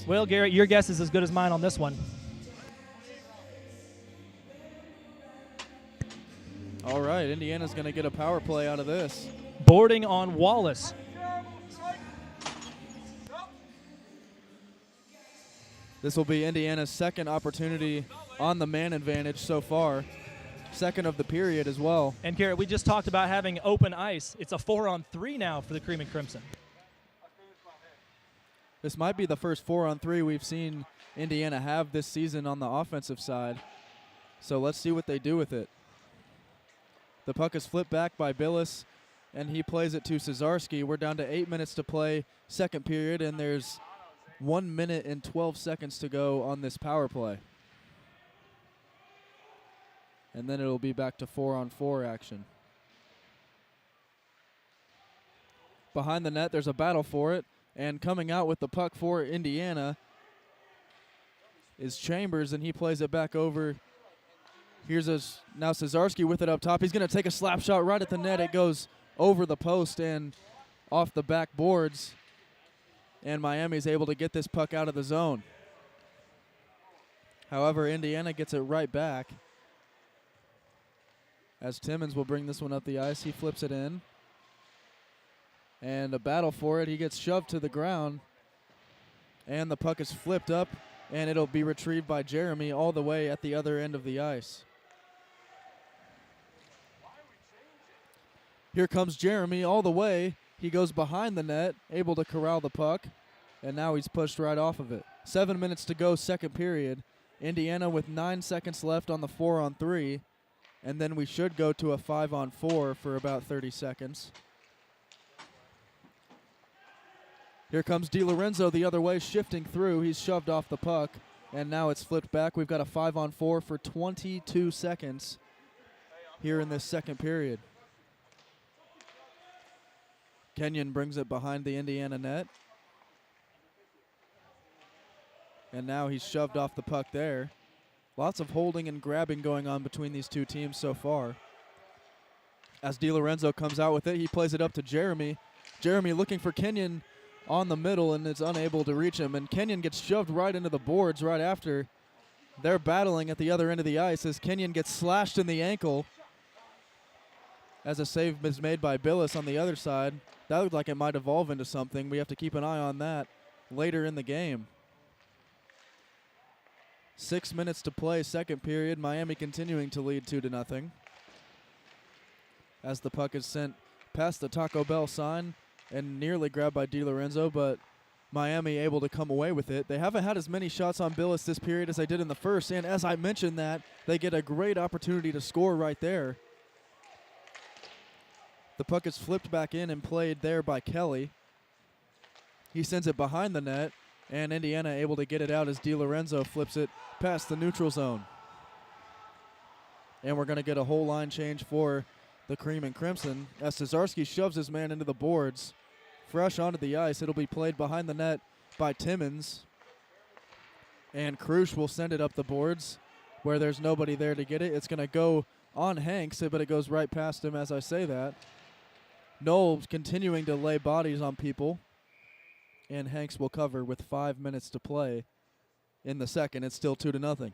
Well, Garrett, your guess is as good as mine on this one. All right, Indiana's going to get a power play out of this. Boarding on Wallace. This will be Indiana's second opportunity on the man advantage so far. Second of the period as well. And Garrett, we just talked about having open ice. It's a 4-on-3 now for the Cream and Crimson. This might be the first 4-on-3 we've seen Indiana have this season on the offensive side. So let's see what they do with it. The puck is flipped back by Billis, and he plays it to Cesarski. We're down to 8 minutes to play, second period, and there's 1 minute and 12 seconds to go on this power play. And then it'll be back to 4-on-4 action. Behind the net, there's a battle for it, and coming out with the puck for Indiana is Chambers, and he plays it back over. Here's now Cesarski with it up top. He's going to take a slap shot right at the net. It goes over the post and off the back boards, and Miami's able to get this puck out of the zone. However, Indiana gets it right back as Timmons will bring this one up the ice. He flips it in, and a battle for it. He gets shoved to the ground, and the puck is flipped up, and it'll be retrieved by Jeremy all the way at the other end of the ice. Here comes Jeremy all the way. He goes behind the net, able to corral the puck, and now he's pushed right off of it. 7 minutes to go, second period. Indiana with 9 seconds left on the 4-on-3, and then we should go to a 5-on-4 for about 30 seconds. Here comes DiLorenzo the other way, shifting through. He's shoved off the puck, and now it's flipped back. We've got a 5-on-4 for 22 seconds here in this second period. Kenyon brings it behind the Indiana net. And now he's shoved off the puck there. Lots of holding and grabbing going on between these two teams so far. As DiLorenzo comes out with it, he plays it up to Jeremy. Jeremy looking for Kenyon on the middle and is unable to reach him. And Kenyon gets shoved right into the boards right after. They're battling at the other end of the ice as Kenyon gets slashed in the ankle. as a save is made by Billis on the other side. That looked like it might evolve into something. We have to keep an eye on that later in the game. 6 minutes to play, second period. Miami continuing to lead 2-0. As the puck is sent past the Taco Bell sign and nearly grabbed by DiLorenzo, but Miami able to come away with it. They haven't had as many shots on Billis this period as they did in the first, and as I mentioned that, they get a great opportunity to score right there. The puck is flipped back in and played there by Kelly. He sends it behind the net, and Indiana able to get it out as DiLorenzo flips it past the neutral zone. And we're going to get a whole line change for the Cream and Crimson as Cesarski shoves his man into the boards. Fresh onto the ice. It'll be played behind the net by Timmons. And Krusch will send it up the boards where there's nobody there to get it. It's going to go on Hanks, but it goes right past him as I say that. Knowles continuing to lay bodies on people. And Hanks will cover with 5 minutes to play in the second. It's still 2-0.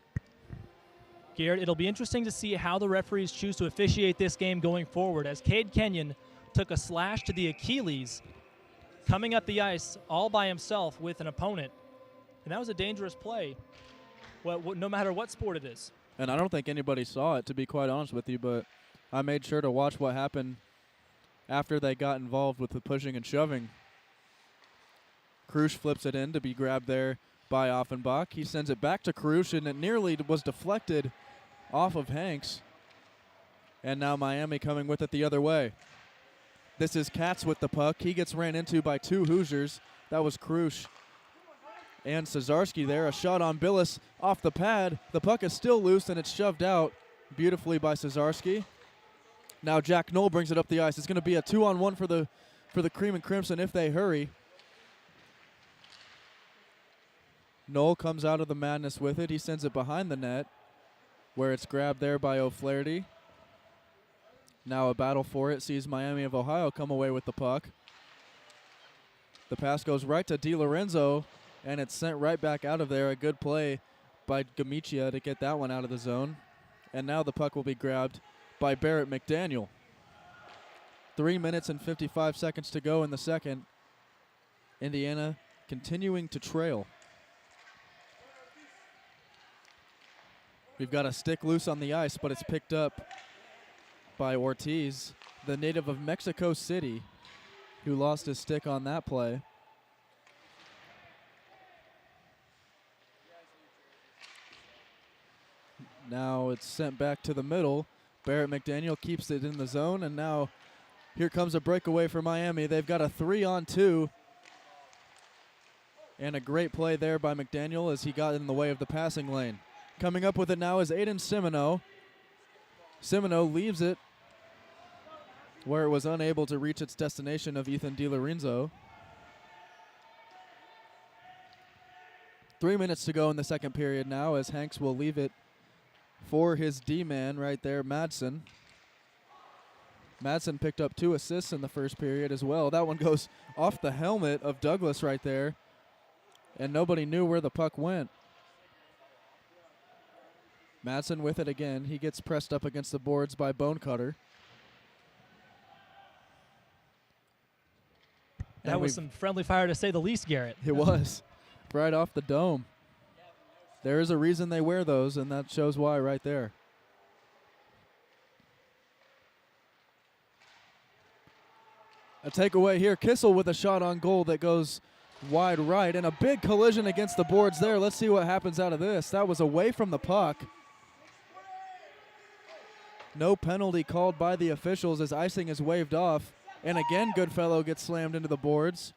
Garrett, it'll be interesting to see how the referees choose to officiate this game going forward, as Cade Kenyon took a slash to the Achilles, coming up the ice all by himself with an opponent. And that was a dangerous play, no matter what sport it is. And I don't think anybody saw it, to be quite honest with you, but I made sure to watch what happened after they got involved with the pushing and shoving. Krusch flips it in to be grabbed there by Offenbach. He sends it back to Krusch, and it nearly was deflected off of Hanks. And now Miami coming with it the other way. This is Katz with the puck. He gets ran into by two Hoosiers. That was Krusch and Cesarski there. A shot on Billis off the pad. The puck is still loose, and it's shoved out beautifully by Cesarski. Now Jack Knoll brings it up the ice. It's going to be a 2-on-1 for the Cream and Crimson if they hurry. Knoll comes out of the madness with it. He sends it behind the net where it's grabbed there by O'Flaherty. Now a battle for it sees Miami of Ohio come away with the puck. The pass goes right to DiLorenzo, and it's sent right back out of there. A good play by Gamicia to get that one out of the zone. And now the puck will be grabbed by Barrett McDaniel. 3 minutes and 55 seconds to go in the second. Indiana continuing to trail. We've got a stick loose on the ice, but it's picked up by Ortiz, the native of Mexico City, who lost his stick on that play. Now it's sent back to the middle. Barrett McDaniel keeps it in the zone, and now here comes a breakaway for Miami. They've got a 3-on-2. And a great play there by McDaniel as he got in the way of the passing lane. Coming up with it now is Aiden Simino. Simino leaves it where it was unable to reach its destination of Ethan DiLorenzo. 3 minutes to go in the second period now as Hanks will leave it for his D-man right there, Madsen. Madsen picked up 2 assists in the first period as well. That one goes off the helmet of Douglas right there, and nobody knew where the puck went. Madsen with it again. He gets pressed up against the boards by Bonecutter. That was some friendly fire to say the least, Garrett. It was. Right off the dome. There is a reason they wear those, and that shows why right there. A takeaway here. Kissel with a shot on goal that goes wide right, and a big collision against the boards there. Let's see what happens out of this. That was away from the puck. No penalty called by the officials as icing is waved off. And again, Goodfellow gets slammed into the boards.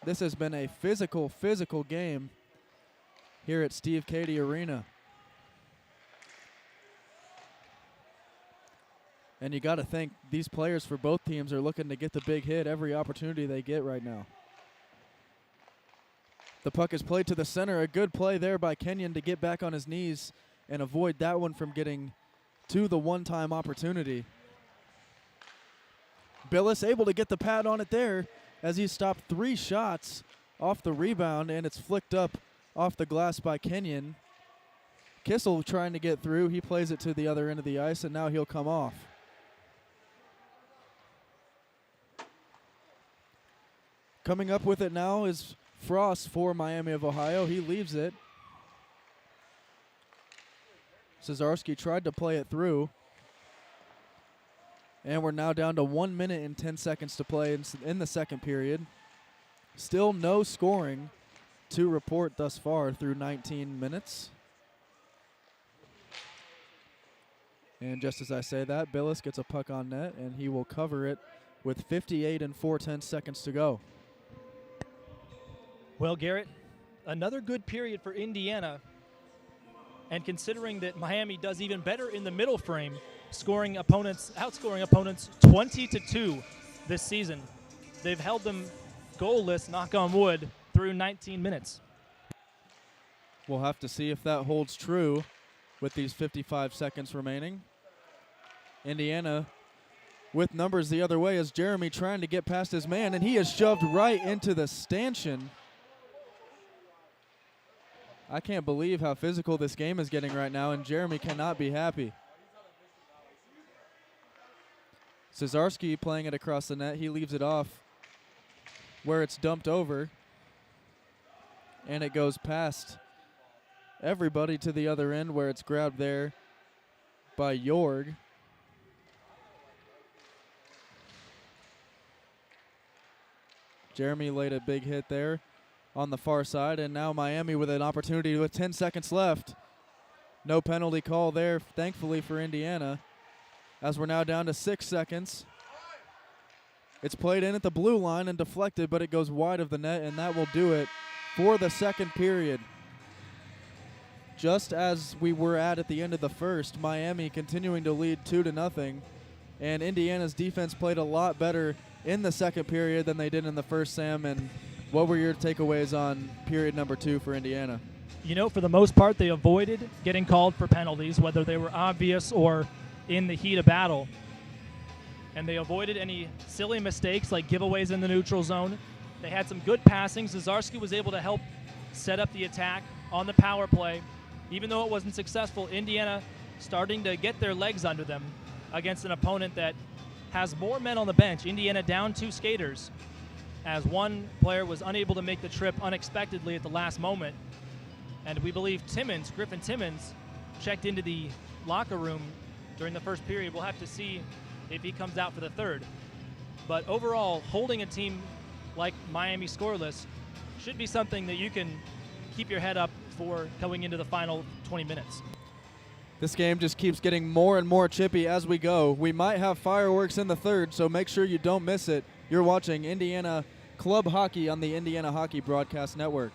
This has been a physical game here at Steve Cady Arena. And you got to think these players for both teams are looking to get the big hit every opportunity they get right now. The puck is played to the center. A good play there by Kenyon to get back on his knees and avoid that one from getting to the one-time opportunity. Billis able to get the pad on it there as he stopped 3 shots off the rebound, and it's flicked up off the glass by Kenyon. Kissel trying to get through. He plays it to the other end of the ice, and now he'll come off. Coming up with it now is Frost for Miami of Ohio. He leaves it. Cesarski tried to play it through. And we're now down to 1 minute and 10 seconds to play in the second period. Still no scoring to report thus far through 19 minutes. And just as I say that, Billis gets a puck on net, and he will cover it with 58 and 4/10 seconds to go. Well, Garrett, another good period for Indiana. And considering that Miami does even better in the middle frame, outscoring opponents 20-2 this season. They've held them goalless, knock on wood, through 19 minutes. We'll have to see if that holds true with these 55 seconds remaining. Indiana with numbers the other way as Jeremy trying to get past his man, and he is shoved right into the stanchion. I can't believe how physical this game is getting right now, and Jeremy cannot be happy. Cesarski playing it across the net. He leaves it off where it's dumped over, and it goes past everybody to the other end where it's grabbed there by Jorg. Jeremy laid a big hit there on the far side, and now Miami with an opportunity with 10 seconds left. No penalty call there, thankfully, for Indiana, as we're now down to 6 seconds. It's played in at the blue line and deflected, but it goes wide of the net, and that will do it for the second period. Just as we were at the end of the first, Miami continuing to lead 2-0, and Indiana's defense played a lot better in the second period than they did in the first, Sam. And what were your takeaways on period number 2 for Indiana? You know, for the most part, they avoided getting called for penalties, whether they were obvious or in the heat of battle. And they avoided any silly mistakes like giveaways in the neutral zone. They had some good passing. Cesarski was able to help set up the attack on the power play. Even though it wasn't successful, Indiana starting to get their legs under them against an opponent that has more men on the bench. Indiana down 2 skaters, as one player was unable to make the trip unexpectedly at the last moment. And we believe Griffin Timmons, checked into the locker room during the first period. We'll have to see if he comes out for the third. But overall, holding a team like Miami scoreless should be something that you can keep your head up for going into the final 20 minutes. This game just keeps getting more and more chippy as we go. We might have fireworks in the third, so make sure you don't miss it. You're watching Indiana Club Hockey on the Indiana Hockey Broadcast Network.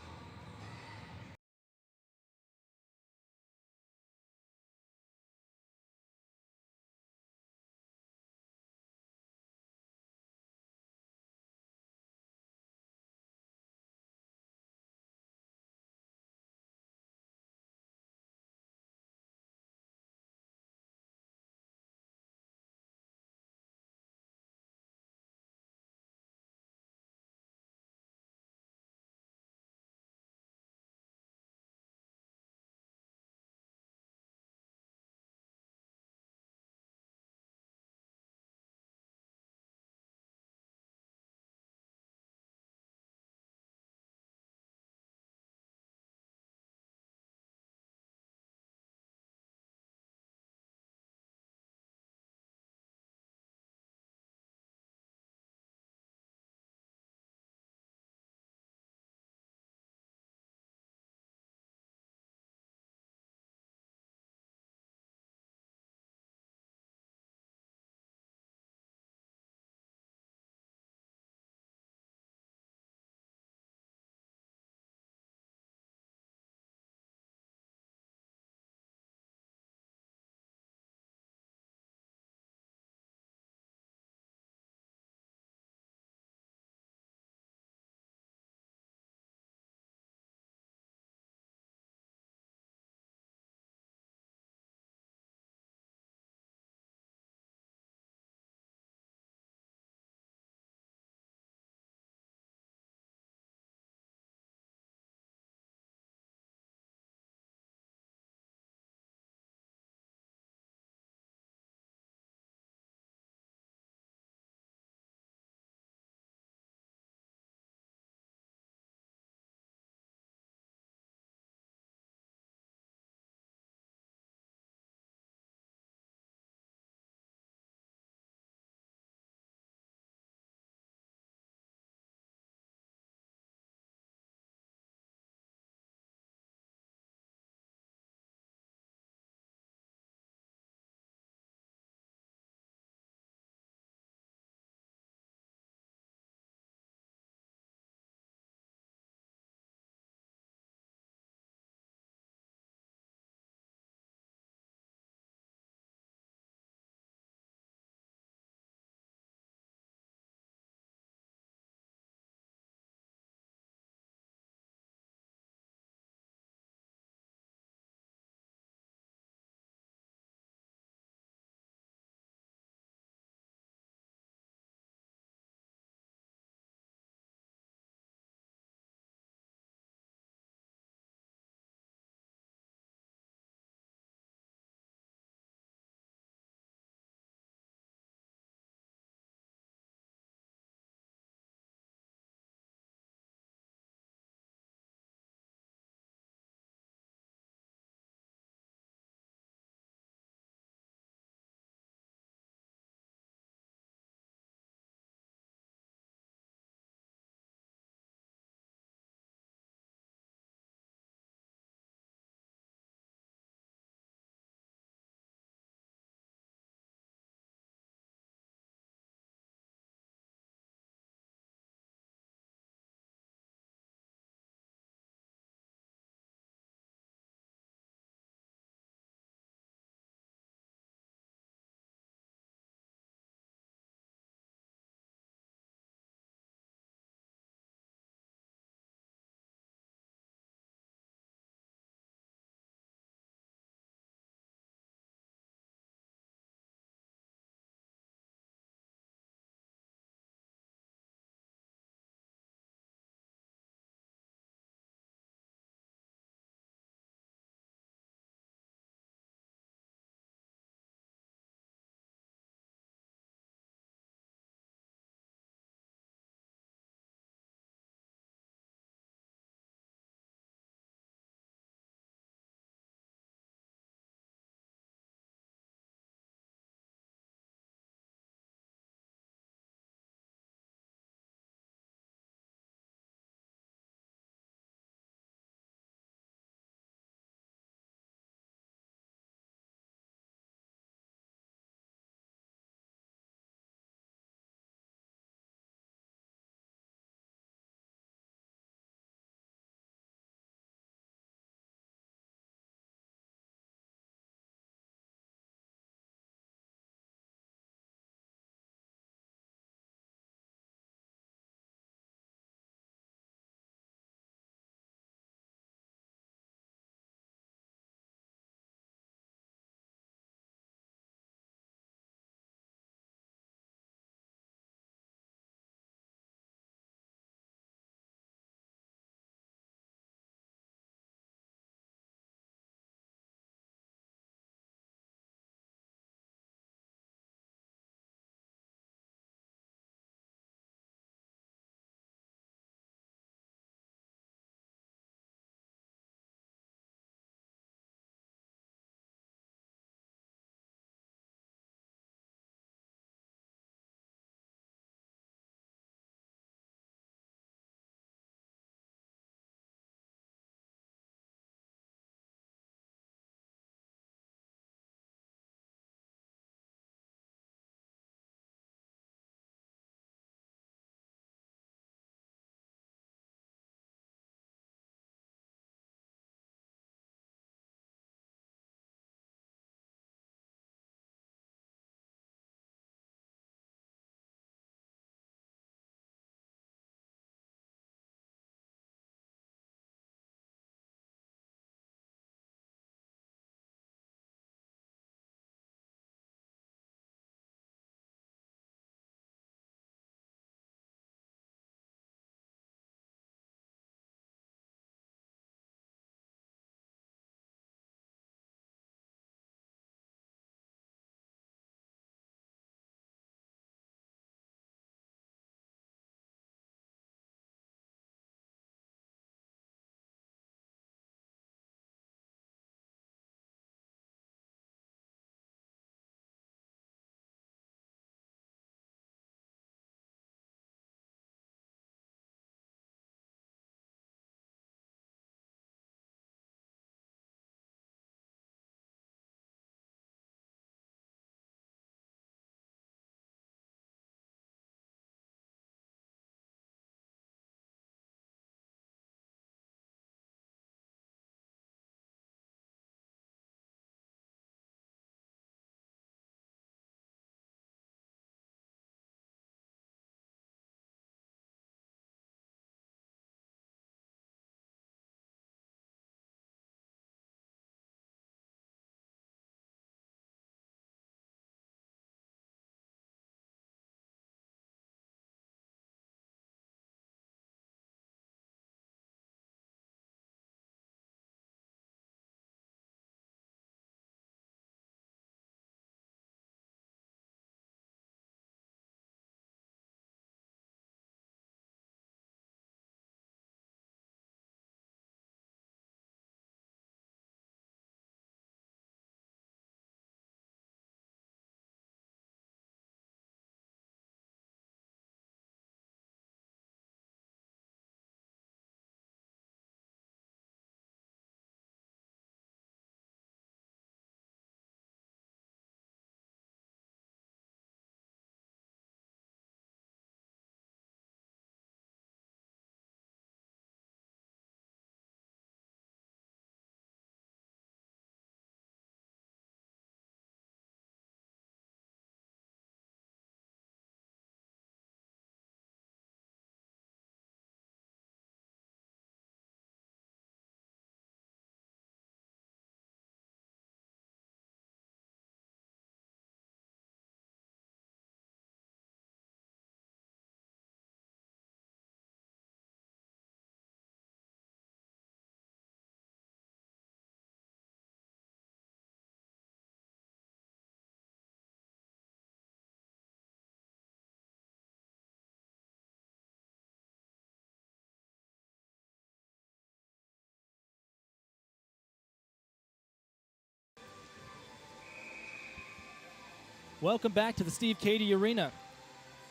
Welcome back to the Steve Cady Arena.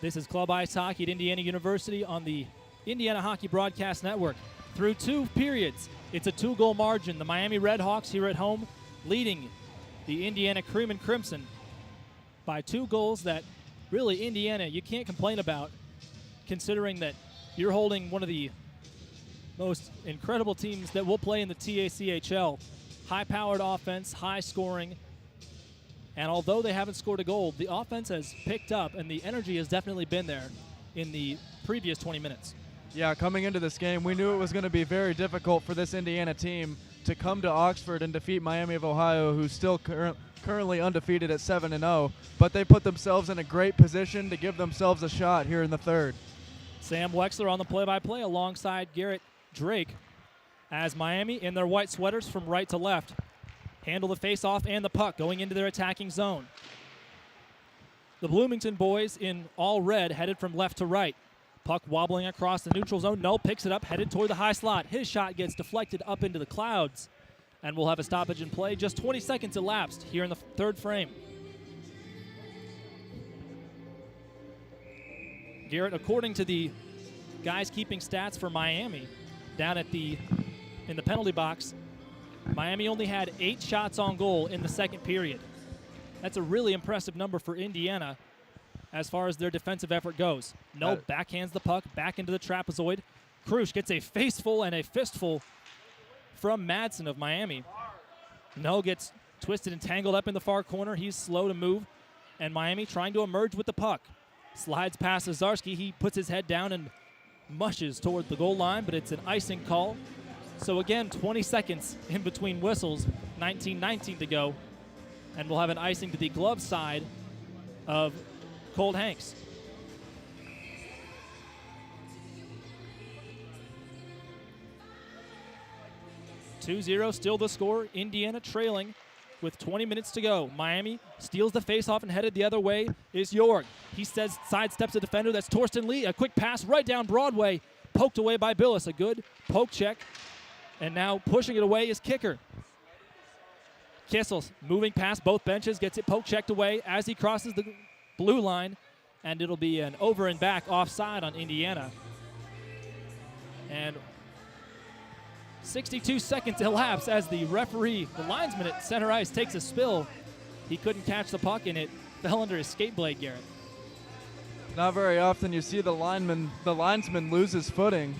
This is Club Ice Hockey at Indiana University on the Indiana Hockey Broadcast Network. Through 2 periods, it's a 2-goal margin. The Miami Redhawks here at home leading the Indiana Cream and Crimson by 2 goals that really Indiana you can't complain about, considering that you're holding one of the most incredible teams that will play in the ACHA. High-powered offense, high scoring, and although they haven't scored a goal, the offense has picked up and the energy has definitely been there in the previous 20 minutes. Yeah, coming into this game, we knew it was going to be very difficult for this Indiana team to come to Oxford and defeat Miami of Ohio, who's still currently undefeated at 7-0, but they put themselves in a great position to give themselves a shot here in the third. Sam Weixler on the play-by-play alongside Garrett Drake as Miami in their white sweaters from right to left handle the face-off and the puck going into their attacking zone. The Bloomington boys in all red headed from left to right. Puck wobbling across the neutral zone. Null picks it up, headed toward the high slot. His shot gets deflected up into the clouds, and we'll have a stoppage in play. Just 20 seconds elapsed here in the third frame. Garrett, according to the guys keeping stats for Miami, down at in the penalty box, Miami only had 8 shots on goal in the second period. That's a really impressive number for Indiana as far as their defensive effort goes. No backhands the puck back into the trapezoid. Krush gets a faceful and a fistful from Madsen of Miami. No gets twisted and tangled up in the far corner. He's slow to move, and Miami trying to emerge with the puck. Slides past Azarski. He puts his head down and mushes toward the goal line, but it's an icing call. So again, 20 seconds in between whistles, 19-19 to go, and we'll have an icing to the glove side of Colt Hanks. (2-0) still the score. Indiana trailing with 20 minutes to go. Miami steals the faceoff and headed the other way is Jorg. He says sidesteps a defender. That's Torsten Lee. A quick pass right down Broadway. Poked away by Billis. A good poke check. And now pushing it away is Kicker. Kissel moving past both benches. Gets it poke checked away as he crosses the blue line. And it'll be an over and back offside on Indiana. And 62 seconds elapse as the referee, the linesman at center ice, takes a spill. He couldn't catch the puck, and it fell under his skate blade, Garrett. Not very often you see the linesman lose his footing,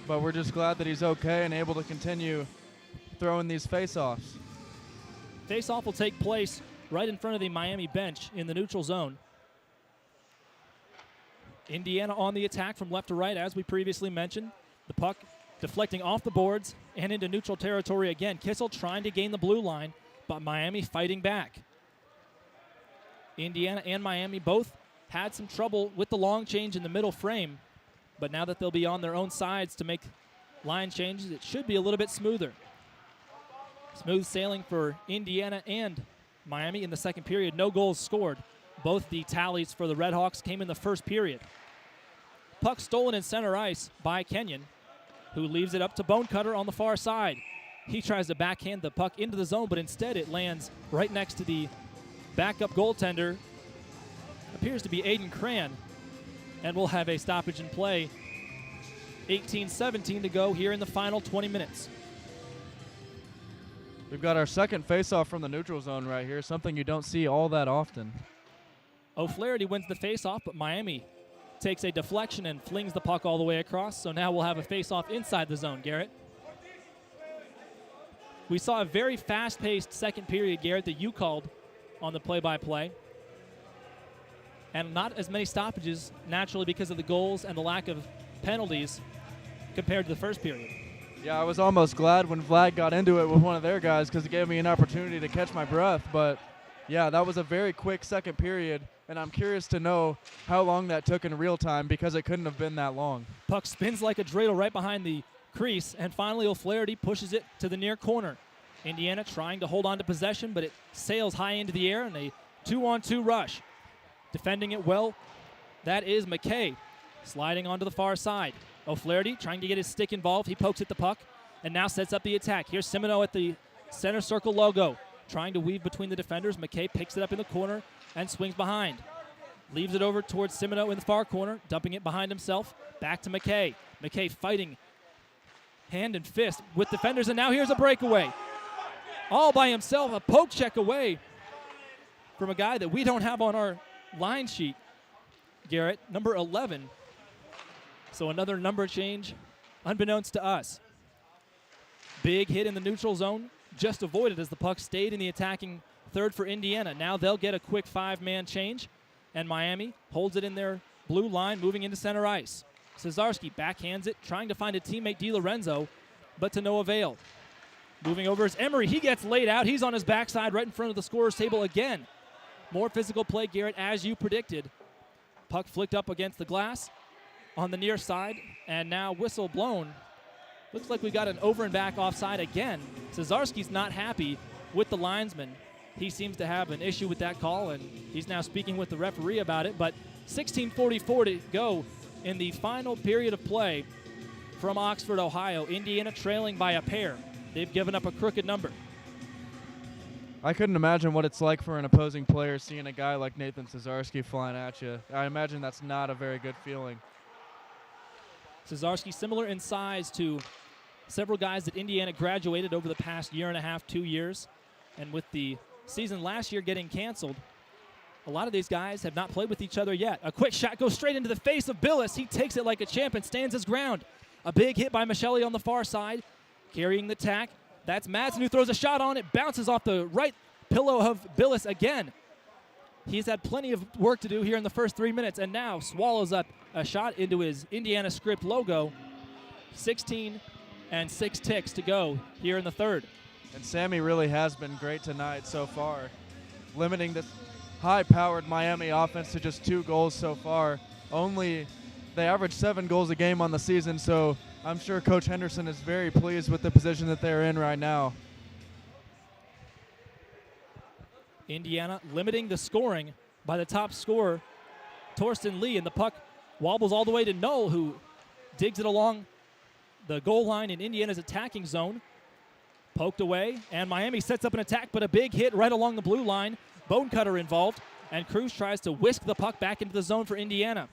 but we're just glad that he's okay and able to continue throwing these face-offs. Face-off will take place right in front of the Miami bench in the neutral zone. Indiana on the attack from left to right, as we previously mentioned. The puck deflecting off the boards and into neutral territory again. Kissel trying to gain the blue line, but Miami fighting back. Indiana and Miami both had some trouble with the long change in the middle frame, but now that they'll be on their own sides to make line changes, it should be a little bit smoother. Smooth sailing for Indiana and Miami in the second period. No goals scored. Both the tallies for the Redhawks came in the first period. Puck stolen in center ice by Kenyon, who leaves it up to Bonecutter on the far side. He tries to backhand the puck into the zone, but instead it lands right next to the backup goaltender. Appears to be Aiden Cran, and we'll have a stoppage in play. 18-17 to go here in the final 20 minutes. We've got our second face-off from the neutral zone right here, something you don't see all that often. O'Flaherty wins the face-off, but Miami takes a deflection and flings the puck all the way across. So now we'll have a face-off inside the zone, Garrett. We saw a very fast-paced second period, Garrett, that you called on the play-by-play. And not as many stoppages, naturally, because of the goals and the lack of penalties compared to the first period. Yeah, I was almost glad when Vlad got into it with one of their guys because it gave me an opportunity to catch my breath. But, yeah, that was a very quick second period, and I'm curious to know how long that took in real time because it couldn't have been that long. Puck spins like a dreidel right behind the crease, and finally O'Flaherty pushes it to the near corner. Indiana trying to hold on to possession, but it sails high into the air in a 2-on-2 rush. Defending it well, that is McKay sliding onto the far side. O'Flaherty trying to get his stick involved. He pokes at the puck and now sets up the attack. Here's Simoneau at the center circle logo. trying to weave between the defenders. McKay picks it up in the corner and swings behind. Leaves it over towards Simino in the far corner, dumping it behind himself. Back to McKay. McKay fighting hand and fist with defenders, and now here's a breakaway. All by himself, a poke check away from a guy that we don't have on our line sheet. Garrett, number 11. So another number change, unbeknownst to us. Big hit in the neutral zone, just avoided as the puck stayed in the attacking third for Indiana. Now they'll get a quick 5-man change, and Miami holds it in their blue line, moving into center ice. Cesarski backhands it, trying to find a teammate, DiLorenzo, but to no avail. Moving over is Emery. He gets laid out. He's on his backside right in front of the scorer's table again. More physical play, Garrett, as you predicted. Puck flicked up against the glass on the near side, and now whistle blown. Looks like we got an over and back offside again. Cesarski's not happy with the linesman. He seems to have an issue with that call, and he's now speaking with the referee about it. But 16:44 to go in the final period of play from Oxford, Ohio. Indiana trailing by a pair. They've given up a crooked number. I couldn't imagine what it's like for an opposing player seeing a guy like Nathan Cesarski flying at you. I imagine that's not a very good feeling. Cesarski similar in size to several guys that Indiana graduated over the past year and a half, 2 years. And with the season last year getting canceled, a lot of these guys have not played with each other yet. A quick shot goes straight into the face of Billis. He takes it like a champ and stands his ground. A big hit by Michelli on the far side. Carrying the tack, that's Madsen who throws a shot on it, bounces off the right pillow of Billis again. He's had plenty of work to do here in the first 3 minutes, and now swallows up a shot into his Indiana script logo. 16 and 6 ticks to go here in the third. And Sammy really has been great tonight so far, limiting this high-powered Miami offense to just 2 goals so far. They average 7 goals a game on the season, so I'm sure Coach Henderson is very pleased with the position that they're in right now. Indiana limiting the scoring by the top scorer, Torsten Lee, and the puck wobbles all the way to Knoll, who digs it along the goal line in Indiana's attacking zone. Poked away, and Miami sets up an attack, but a big hit right along the blue line. Bone cutter involved, and Cruz tries to whisk the puck back into the zone for Indiana.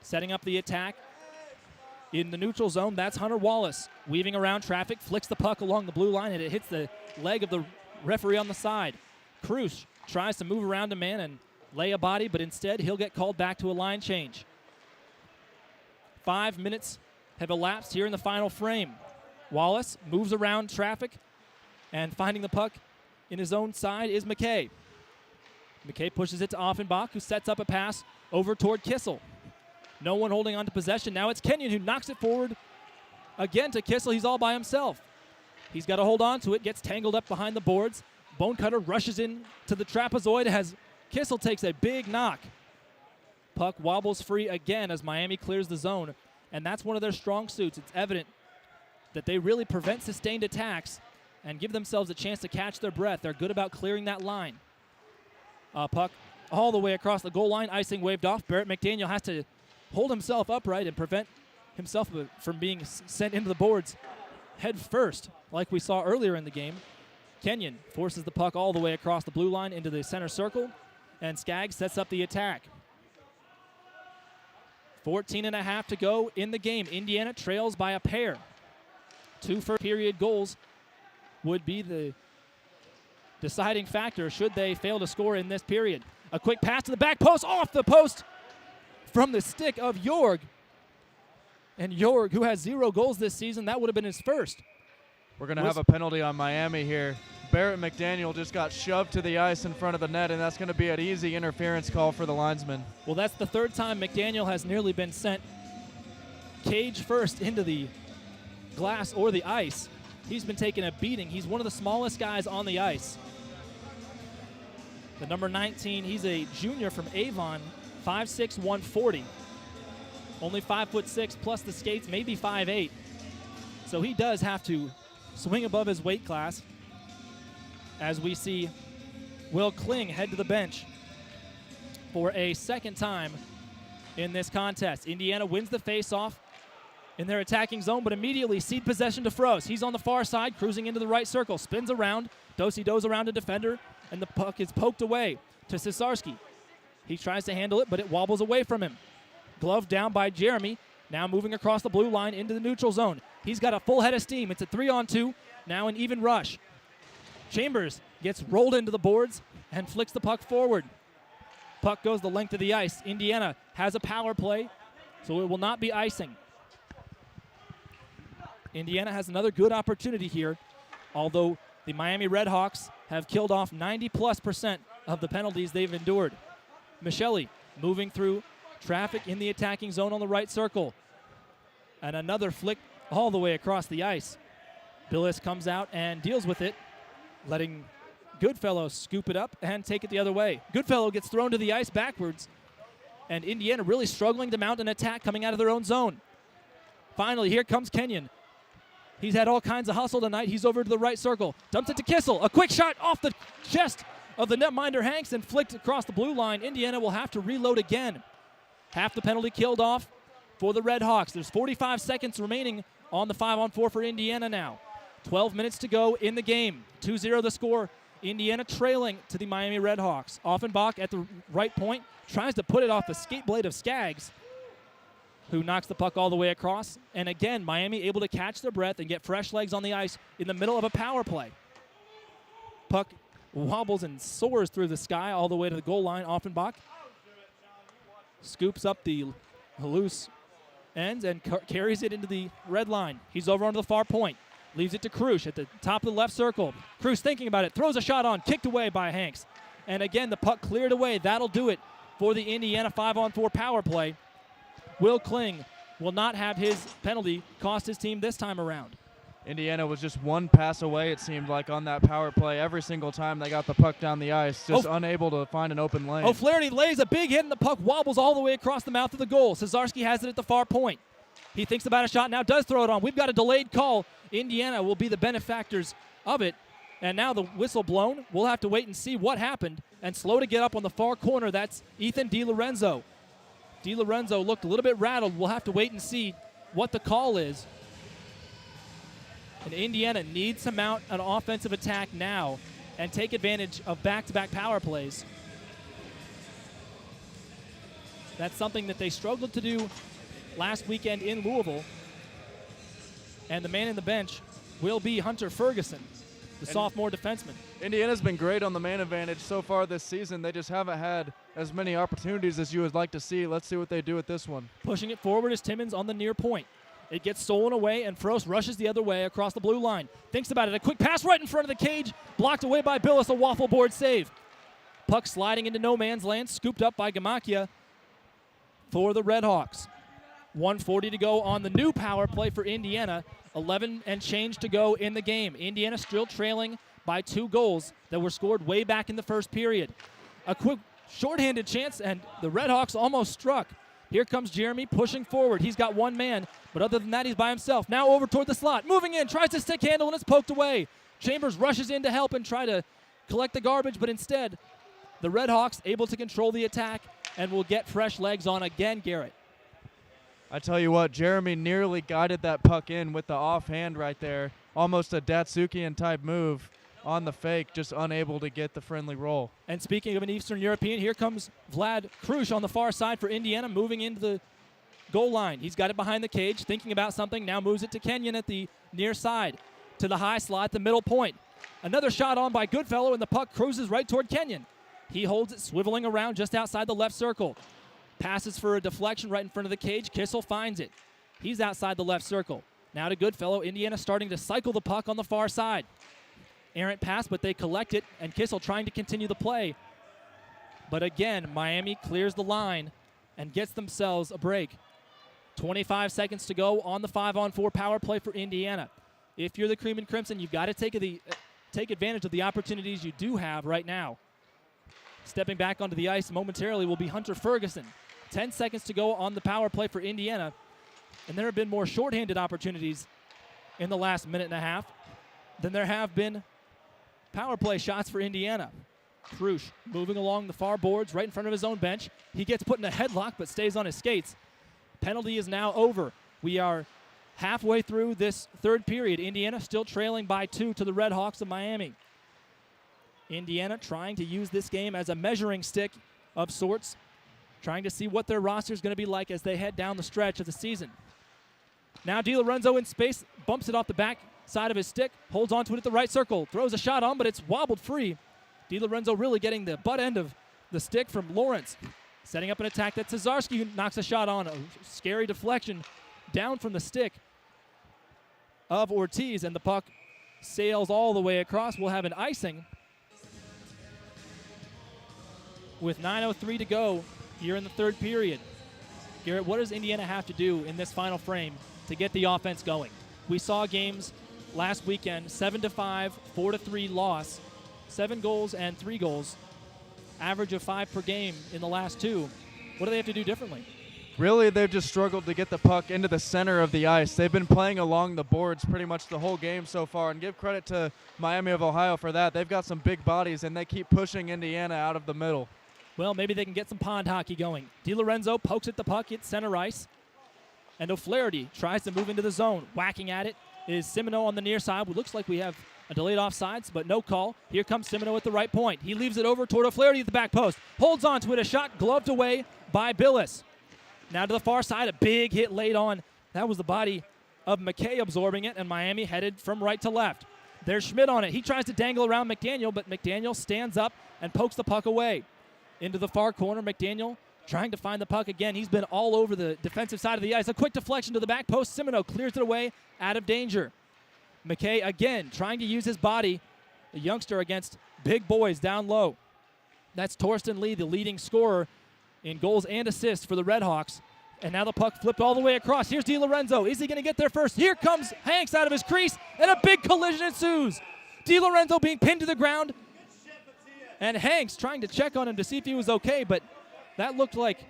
Setting up the attack in the neutral zone, that's Hunter Wallace. Weaving around traffic, flicks the puck along the blue line, and it hits the leg of the referee on the side. Cruz tries to move around a man and lay a body, but instead he'll get called back to a line change. 5 minutes have elapsed here in the final frame. Wallace moves around traffic, and finding the puck in his own side is McKay. McKay pushes it to Offenbach, who sets up a pass over toward Kissel. No one holding on to possession. Now it's Kenyon who knocks it forward again to Kissel. He's all by himself. He's got to hold on to it, gets tangled up behind the boards. Bone cutter rushes in to the trapezoid as Kissel takes a big knock. Puck wobbles free again as Miami clears the zone, and that's one of their strong suits. It's evident that they really prevent sustained attacks and give themselves a chance to catch their breath. They're good about clearing that line. Puck all the way across the goal line, icing waved off. Barrett McDaniel has to hold himself upright and prevent himself from being sent into the boards head first, like we saw earlier in the game. Kenyon forces the puck all the way across the blue line into the center circle, and Skaggs sets up the attack. 14.5 to go in the game. Indiana trails by a pair. 2 first-period goals would be the deciding factor should they fail to score in this period. A quick pass to the back post, off the post from the stick of Jorg. And Jorg, who has 0 goals this season, that would have been his first. We're going to have a penalty on Miami here. Barrett McDaniel just got shoved to the ice in front of the net, and that's going to be an easy interference call for the linesman. Well, that's the 3rd time McDaniel has nearly been sent cage first into the glass or the ice. He's been taking a beating. He's one of the smallest guys on the ice. The number 19, he's a junior from Avon, 5'6", 140. Only 5'6", plus the skates, maybe 5'8". So he does have to swing above his weight class, as we see Will Kling head to the bench for a second time in this contest. Indiana wins the faceoff in their attacking zone, but immediately cede possession to Froese. He's on the far side, cruising into the right circle, spins around, Do-si-do's around a defender, and the puck is poked away to Cesarski. He tries to handle it, but it wobbles away from him. Glove down by Jeremy, now moving across the blue line into the neutral zone. He's got a full head of steam. It's a 3-on-2, now an even rush. Chambers gets rolled into the boards and flicks the puck forward. Puck goes the length of the ice. Indiana has a power play, so it will not be icing. Indiana has another good opportunity here, although the Miami Redhawks have killed off 90+% of the penalties they've endured. Michelli moving through traffic in the attacking zone on the right circle. And another flick all the way across the ice. Billis comes out and deals with it, letting Goodfellow scoop it up and take it the other way. Goodfellow gets thrown to the ice backwards, and Indiana really struggling to mount an attack coming out of their own zone. Finally, here comes Kenyon. He's had all kinds of hustle tonight. He's over to the right circle. Dumps it to Kissel. A quick shot off the chest of the netminder Hanks and flicked across the blue line. Indiana will have to reload again. Half the penalty killed off for the Redhawks. There's 45 seconds remaining on the 5-on-4 for Indiana now. 12 minutes to go in the game. 2-0 the score. Indiana trailing to the Miami Redhawks. Offenbach at the right point tries to put it off the skate blade of Skaggs, who knocks the puck all the way across. And again, Miami able to catch their breath and get fresh legs on the ice in the middle of a power play. Puck wobbles and soars through the sky all the way to the goal line. Offenbach scoops up the loose ends and carries it into the red line. He's over onto the far point. Leaves it to Krush at the top of the left circle. Krush thinking about it, throws a shot on, kicked away by Hanks. And again, the puck cleared away. That'll do it for the Indiana 5-on-4 power play. Will Kling will not have his penalty cost his team this time around. Indiana was just one pass away, it seemed like, on that power play every single time they got the puck down the ice, just unable to find an open lane. O'Flaherty lays a big hit, and the puck wobbles all the way across the mouth of the goal. Cesarski has it at the far point. He thinks about a shot, now does throw it on. We've got a delayed call. Indiana will be the benefactors of it. And now the whistle blown. We'll have to wait and see what happened. And slow to get up on the far corner, that's Ethan DiLorenzo. DiLorenzo looked a little bit rattled. We'll have to wait and see what the call is. And Indiana needs to mount an offensive attack now and take advantage of back-to-back power plays. That's something that they struggled to do last weekend in Louisville. And the man in the bench will be Hunter Ferguson, the sophomore defenseman. Indiana's been great on the man advantage so far this season. They just haven't had as many opportunities as you would like to see. Let's see what they do with this one. Pushing it forward is Timmons on the near point. It gets stolen away, and Frost rushes the other way across the blue line. Thinks about it. A quick pass right in front of the cage. Blocked away by Billis, a waffle board save. Puck sliding into no man's land. Scooped up by Gamakia for the Redhawks. 1:40 to go on the new power play for Indiana. 11 and change to go in the game. Indiana still trailing by 2 goals that were scored way back in the first period. A quick shorthanded chance, and the Redhawks almost struck. Here comes Jeremy pushing forward. He's got one man, but other than that, he's by himself. Now over toward the slot. Moving in, tries to stick handle, and it's poked away. Chambers rushes in to help and try to collect the garbage, but instead, the Redhawks able to control the attack and will get fresh legs on again, Garrett. I tell you what, Jeremy nearly guided that puck in with the offhand right there. Almost a Datsukian-type move on the fake, just unable to get the friendly roll. And speaking of an Eastern European, here comes Vlad Krush on the far side for Indiana, moving into the goal line. He's got it behind the cage, thinking about something, now moves it to Kenyon at the near side, to the high slot, the middle point. Another shot on by Goodfellow, and the puck cruises right toward Kenyon. He holds it, swiveling around just outside the left circle. Passes for a deflection right in front of the cage. Kissel finds it. He's outside the left circle. Now to Goodfellow. Indiana starting to cycle the puck on the far side. Errant pass, but they collect it, and Kissel trying to continue the play. But again, Miami clears the line and gets themselves a break. 25 seconds to go on the 5-on-4 power play for Indiana. If you're the Cream and Crimson, you've got to take advantage of the opportunities you do have right now. Stepping back onto the ice momentarily will be Hunter Ferguson. 10 seconds to go on the power play for Indiana. And there have been more shorthanded opportunities in the last minute and a half than there have been power play shots for Indiana. Krush moving along the far boards right in front of his own bench. He gets put in a headlock but stays on his skates. Penalty is now over. We are halfway through this third period. Indiana still trailing by 2 to the Redhawks of Miami. Indiana trying to use this game as a measuring stick of sorts, trying to see what their roster is going to be like as they head down the stretch of the season. Now DiLorenzo in space, bumps it off the back side of his stick, holds onto it at the right circle, throws a shot on, but it's wobbled free. DiLorenzo really getting the butt end of the stick from Lawrence. Setting up an attack that Cesarski knocks a shot on. A scary deflection down from the stick of Ortiz, and the puck sails all the way across. We'll have an icing with 9:03 to go here in the third period. Garrett, what does Indiana have to do in this final frame to get the offense going? We saw games last weekend, 7-5, 4-3 loss, 7 goals and 3 goals, average of 5 per game in the last 2. What do they have to do differently? Really, they've just struggled to get the puck into the center of the ice. They've been playing along the boards pretty much the whole game so far, and give credit to Miami of Ohio for that. They've got some big bodies, and they keep pushing Indiana out of the middle. Well, maybe they can get some pond hockey going. DiLorenzo pokes at the puck at center ice, and O'Flaherty tries to move into the zone. Whacking at it is Simino on the near side. It looks like we have a delayed offsides, but no call. Here comes Simino at the right point. He leaves it over toward O'Flaherty at the back post. Holds on to it, a shot gloved away by Billis. Now to the far side, a big hit laid on. That was the body of McKay absorbing it, and Miami headed from right to left. There's Schmidt on it. He tries to dangle around McDaniel, but McDaniel stands up and pokes the puck away. Into the far corner, McDaniel trying to find the puck again. He's been all over the defensive side of the ice. A quick deflection to the back post. Simino clears it away, out of danger. McKay again trying to use his body, a youngster against big boys down low. That's Torsten Lee, the leading scorer in goals and assists for the Redhawks. And now the puck flipped all the way across. Here's DiLorenzo. Is he going to get there first? Here comes Hanks out of his crease, and a big collision ensues. DiLorenzo being pinned to the ground, and Hanks trying to check on him to see if he was okay, but that looked like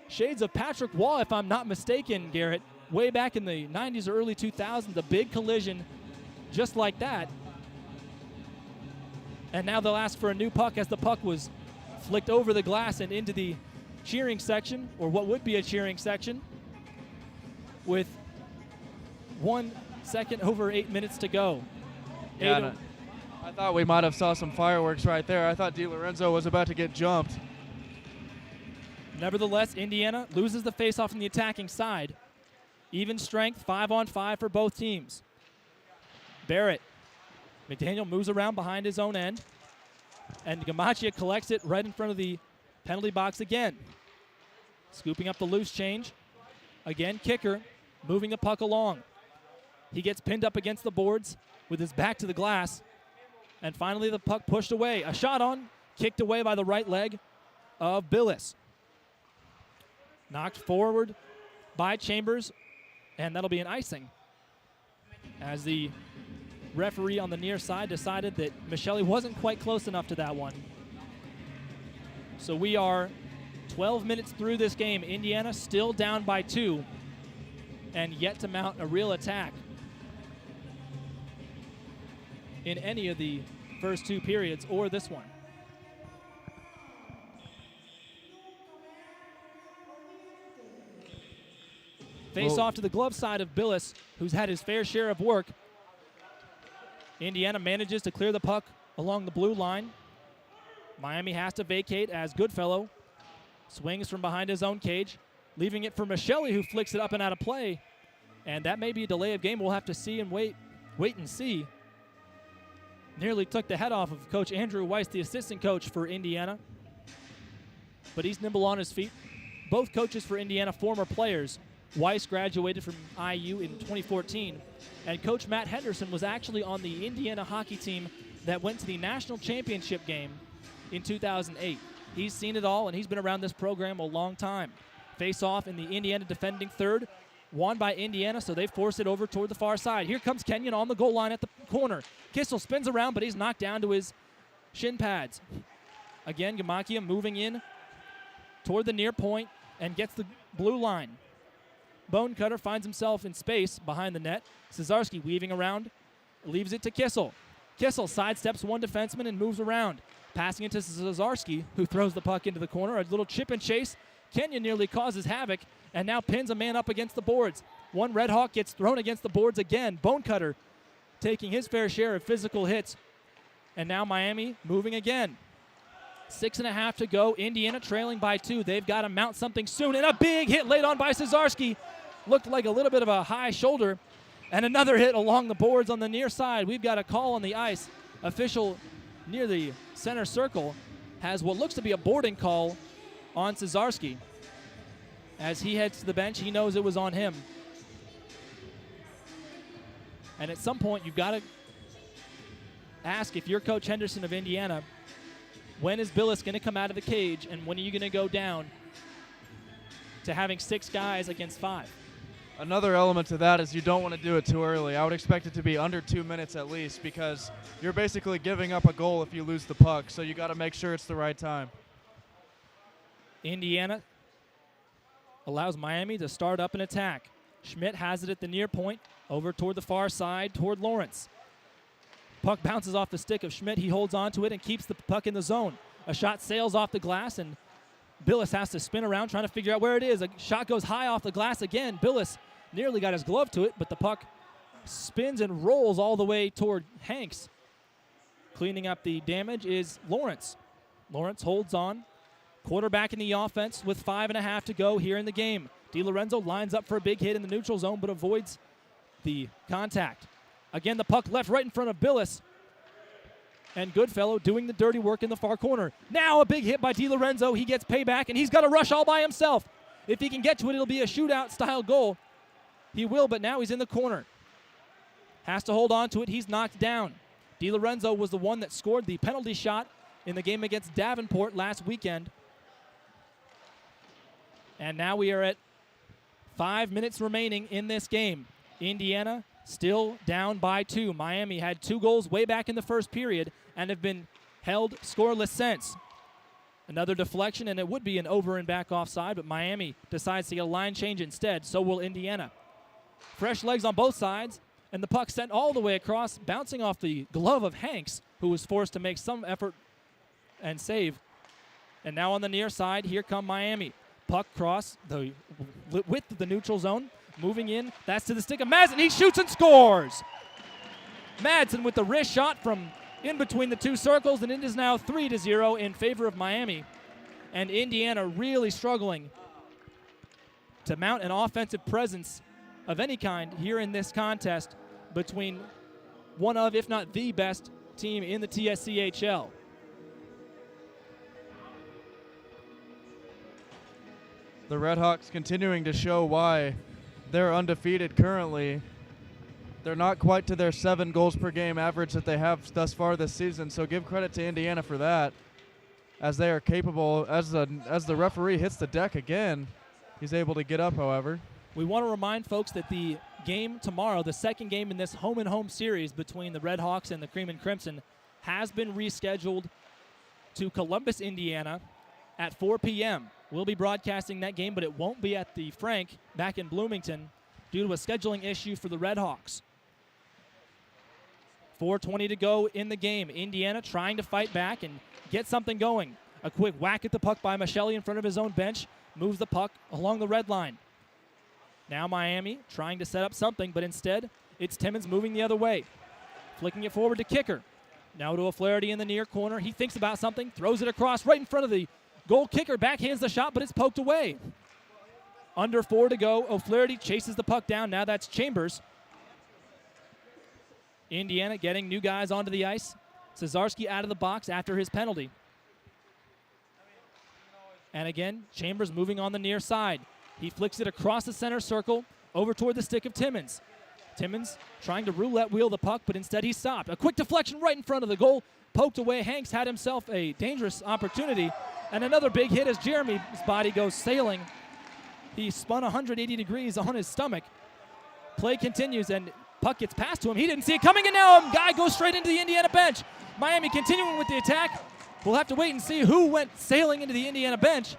shades of Patrick Waugh, if I'm not mistaken, Garrett. Way back in the 90s or early 2000s, a big collision just like that. And now they'll ask for a new puck as the puck was flicked over the glass and into the cheering section, or what would be a cheering section, with 1 second over 8 minutes to go. Yeah, I thought we might have saw some fireworks right there. I thought DiLorenzo was about to get jumped. Nevertheless, Indiana loses the faceoff from the attacking side. Even strength, 5-on-5 for both teams. Barrett. McDaniel moves around behind his own end, and Gamachia collects it right in front of the penalty box again. Scooping up the loose change. Again, kicker, moving the puck along. He gets pinned up against the boards with his back to the glass. And finally, the puck pushed away. A shot on, kicked away by the right leg of Billis. Knocked forward by Chambers, and that'll be an icing, as the referee on the near side decided that Michelli wasn't quite close enough to that one. So we are 12 minutes through this game. Indiana still down by 2 and yet to mount a real attack in any of the first 2 periods or this one. Face off to the glove side of Billis, who's had his fair share of work. Indiana manages to clear the puck along the blue line. Miami has to vacate as Goodfellow swings from behind his own cage, leaving it for Michelli, who flicks it up and out of play. And that may be a delay of game. We'll have to see and wait and see. Nearly took the head off of Coach Andrew Weiss, the assistant coach for Indiana. But he's nimble on his feet. Both coaches for Indiana, former players. Weiss graduated from IU in 2014, and Coach Matt Henderson was actually on the Indiana hockey team that went to the national championship game in 2008. He's seen it all, and he's been around this program a long time. Face off in the Indiana defending third, won by Indiana, so they force it over toward the far side. Here comes Kenyon on the goal line at the corner. Kissel spins around, but he's knocked down to his shin pads. Again, Gamachia moving in toward the near point and gets the blue line. Bonecutter finds himself in space behind the net. Cesarski weaving around, leaves it to Kissel. Kissel sidesteps one defenseman and moves around. Passing it to Cesarski, who throws the puck into the corner. A little chip and chase. Kenyon nearly causes havoc and now pins a man up against the boards. One Red Hawk gets thrown against the boards again. Bonecutter taking his fair share of physical hits And now Miami moving again. 6.5 to go. Indiana trailing by 2. They've got to mount something soon. And a big hit laid on by Cesarski. Looked like a little bit of a high shoulder. And another hit along the boards on the near side. We've got a call on the ice. Official near the center circle has what looks to be a boarding call on Cesarski. As he heads to the bench, he knows it was on him. And at some point, you've got to ask, if you're Coach Henderson of Indiana, when is Billis going to come out of the cage, and when are you going to go down to having 6 guys against 5? Another element to that is you don't want to do it too early. I would expect it to be under 2 minutes at least, because you're basically giving up a goal if you lose the puck, so you got to make sure it's the right time. Indiana allows Miami to start up an attack. Schmidt has it at the near point, over toward the far side, toward Lawrence. Puck bounces off the stick of Schmidt. He holds on to it and keeps the puck in the zone. A shot sails off the glass, and Billis has to spin around trying to figure out where it is. A shot goes high off the glass again. Billis nearly got his glove to it, but the puck spins and rolls all the way toward Hanks. Cleaning up the damage is Lawrence. Lawrence holds on. Quarterback in the offense with 5.5 to go here in the game. DiLorenzo lines up for a big hit in the neutral zone, but avoids the contact. Again, the puck left right in front of Billis. And Goodfellow doing the dirty work in the far corner. Now a big hit by DiLorenzo. He gets payback, and he's got to rush all by himself. If he can get to it, it'll be a shootout-style goal. He will, but now he's in the corner. Has to hold on to it. He's knocked down. DiLorenzo was the one that scored the penalty shot in the game against Davenport last weekend. And now we are at 5 minutes remaining in this game. Indiana still down by 2. Miami had 2 goals way back in the first period and have been held scoreless since. Another deflection, and it would be an over and back offside, but Miami decides to get a line change instead. So will Indiana. Fresh legs on both sides, and the puck sent all the way across, bouncing off the glove of Hanks, who was forced to make some effort and save. And now on the near side, here come Miami. Puck cross the width of the neutral zone. Moving in, that's to the stick of Madsen. He shoots and scores. Madsen with the wrist shot from in between the 2 circles, and it is now 3-0 in favor of Miami. And Indiana really struggling to mount an offensive presence of any kind here in this contest between one of, if not the best team in the TSCHL. The Redhawks continuing to show why they're undefeated currently. They're not quite to their 7 goals per game average that they have thus far this season, so give credit to Indiana for that, as they are capable. As the referee hits the deck again, he's able to get up, however. We want to remind folks that the game tomorrow, the second game in this home-and-home series between the Redhawks and the Cream and Crimson, has been rescheduled to Columbus, Indiana at 4 p.m. We'll be broadcasting that game, but it won't be at the Frank back in Bloomington due to a scheduling issue for the Redhawks. 4:20 to go in the game. Indiana trying to fight back and get something going. A quick whack at the puck by Michelli in front of his own bench. Moves the puck along the red line. Now Miami trying to set up something, but instead it's Timmins moving the other way. Flicking it forward to Kicker. Now to O'Flaherty in the near corner. He thinks about something, throws it across right in front of the goal. Kicker backhands the shot, but it's poked away. Under 4 to go. O'Flaherty chases the puck down. Now that's Chambers. Indiana getting new guys onto the ice. Cesarski out of the box after his penalty. And again, Chambers moving on the near side. He flicks it across the center circle over toward the stick of Timmins. Timmins trying to roulette wheel the puck, but instead he stopped. A quick deflection right in front of the goal. Poked away. Hanks had himself a dangerous opportunity. And another big hit as Jeremy's body goes sailing. He spun 180 degrees on his stomach. Play continues, and puck gets past to him. He didn't see it coming, and now a guy goes straight into the Indiana bench. Miami continuing with the attack. We'll have to wait and see who went sailing into the Indiana bench.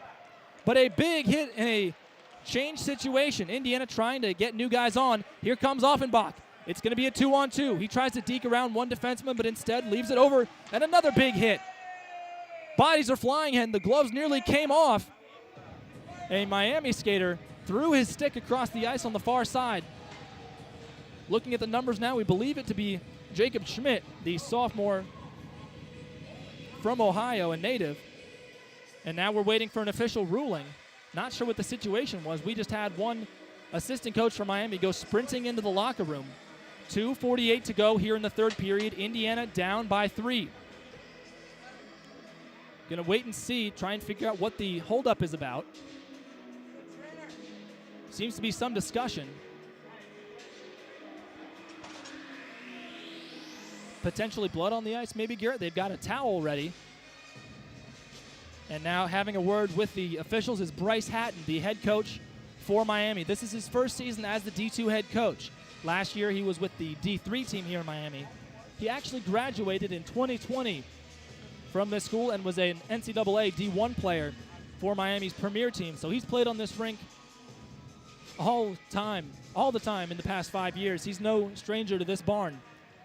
But a big hit in a change situation. Indiana trying to get new guys on. Here comes Offenbach. It's going to be a 2-on-2. He tries to deke around one defenseman, but instead leaves it over. And another big hit. Bodies are flying, and the gloves nearly came off. A Miami skater threw his stick across the ice on the far side. Looking at the numbers now, we believe it to be Jacob Schmidt, the sophomore from Ohio, a native. And now we're waiting for an official ruling. Not sure what the situation was. We just had one assistant coach from Miami go sprinting into the locker room. 2:48 to go here in the third period. Indiana down by 3. Gonna wait and see, try and figure out what the holdup is about. Seems to be some discussion. Potentially blood on the ice, maybe, Garrett. They've got a towel ready. And now having a word with the officials is Bryce Hatton, the head coach for Miami. This is his first season as the D2 head coach. Last year he was with the D3 team here in Miami. He actually graduated in 2020 from this school and was an NCAA D1 player for Miami's premier team. So he's played on this rink all the time in the past 5 years. He's no stranger to this barn.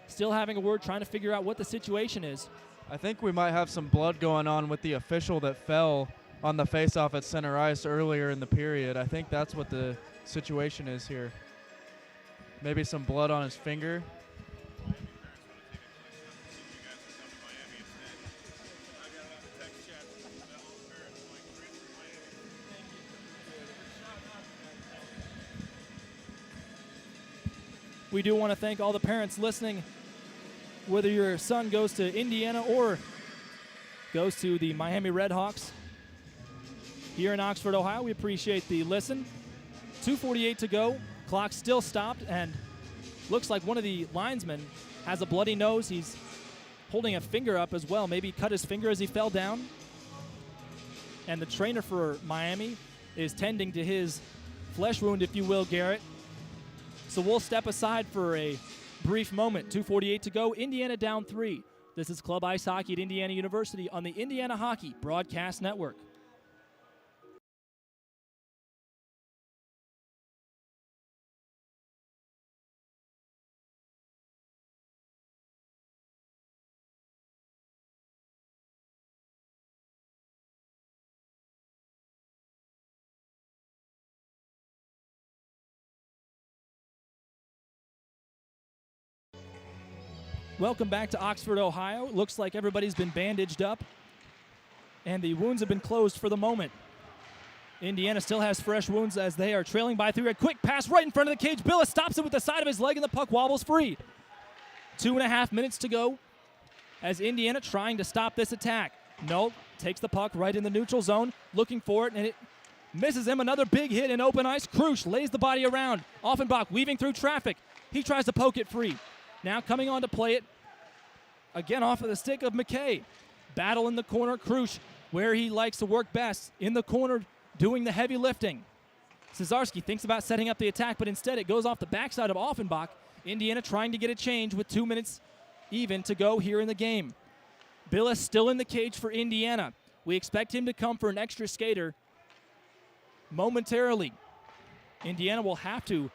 Still having a word, trying to figure out what the situation is. I think we might have some blood going on with the official that fell on the faceoff at center ice earlier in the period. I think that's what the situation is here. Maybe some blood on his finger. We do want to thank all the parents listening, whether your son goes to Indiana or goes to the Miami Redhawks here in Oxford, Ohio. We appreciate the listen. 2:48 to go. Clock still stopped, and looks like one of the linesmen has a bloody nose. He's holding a finger up as well. Maybe cut his finger as he fell down. And the trainer for Miami is tending to his flesh wound, if you will, Garrett. So we'll step aside for a brief moment. 2:48 to go. Indiana down 3. This is Club Ice Hockey at Indiana University on the Indiana Hockey Broadcast Network. Welcome back to Oxford, Ohio. Looks like everybody's been bandaged up, and the wounds have been closed for the moment. Indiana still has fresh wounds as they are trailing by 3. A quick pass right in front of the cage. Billis stops it with the side of his leg, and the puck wobbles free. 2.5 minutes to go as Indiana trying to stop this attack. Nope, takes the puck right in the neutral zone, looking for it, and it misses him. Another big hit in open ice. Krusch lays the body around. Offenbach weaving through traffic. He tries to poke it free. Now coming on to play it, again off of the stick of McKay. Battle in the corner. Krusch, where he likes to work best, in the corner doing the heavy lifting. Cesarski thinks about setting up the attack, but instead it goes off the backside of Offenbach. Indiana trying to get a change with 2 minutes even to go here in the game. Billis still in the cage for Indiana. We expect him to come for an extra skater momentarily. Indiana will have to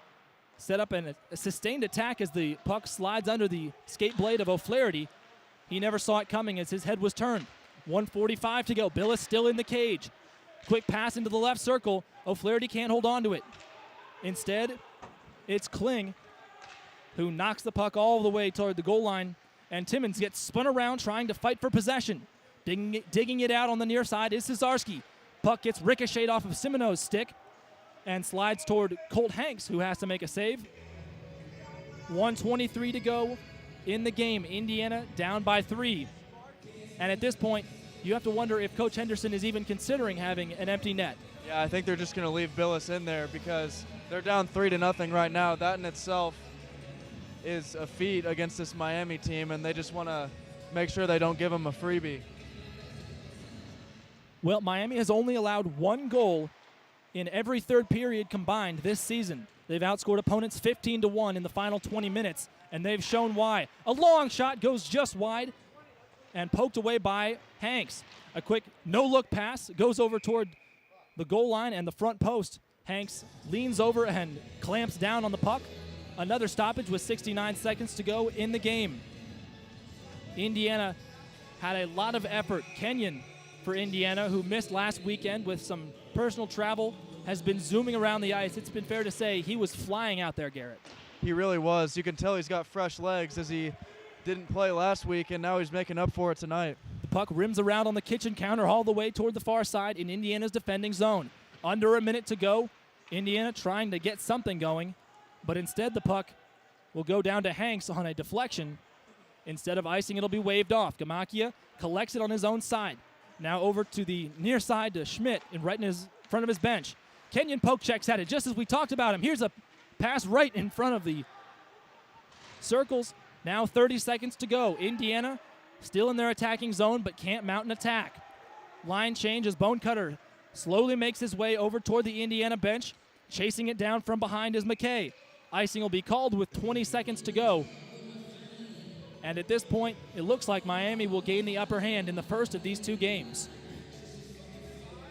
set up a sustained attack as the puck slides under the skate blade of O'Flaherty. He never saw it coming as his head was turned. 1:45 to go. Billis still in the cage. Quick pass into the left circle. O'Flaherty can't hold on to it. Instead, it's Kling who knocks the puck all the way toward the goal line, and Timmons gets spun around trying to fight for possession. Digging it out on the near side is Cesarski. Puck gets ricocheted off of Simoneau's stick and slides toward Colt Hanks, who has to make a save. 1:23 to go in the game. Indiana down by 3. And at this point, you have to wonder if Coach Henderson is even considering having an empty net. Yeah, I think they're just going to leave Billis in there because they're down 3-0 right now. That in itself is a feat against this Miami team, and they just want to make sure they don't give them a freebie. Well, Miami has only allowed 1 goal in every third period combined this season. They've outscored opponents 15-1 in the final 20 minutes, and they've shown why. A long shot goes just wide and poked away by Hanks. A quick no-look pass goes over toward the goal line and the front post. Hanks leans over and clamps down on the puck. Another stoppage with 69 seconds to go in the game. Indiana had a lot of effort. Kenyon for Indiana, who missed last weekend with some personal travel, has been zooming around the ice. It's been fair to say he was flying out there, Garrett. He really was. You can tell he's got fresh legs as he didn't play last week, and now he's making up for it tonight. The puck rims around on the kitchen counter all the way toward the far side in Indiana's defending zone. Under a minute to go. Indiana trying to get something going, but instead the puck will go down to Hanks on a deflection. Instead of icing, it'll be waved off. Gamakia collects it on his own side. Now over to the near side to Schmidt in front of his bench. Kenyon poke checks at it just as we talked about him. Here's a pass right in front of the circles. Now 30 seconds to go. Indiana still in their attacking zone but can't mount an attack. Line change as Bonecutter slowly makes his way over toward the Indiana bench. Chasing it down from behind is McKay. Icing will be called with 20 seconds to go. And at this point, it looks like Miami will gain the upper hand in the first of these two games.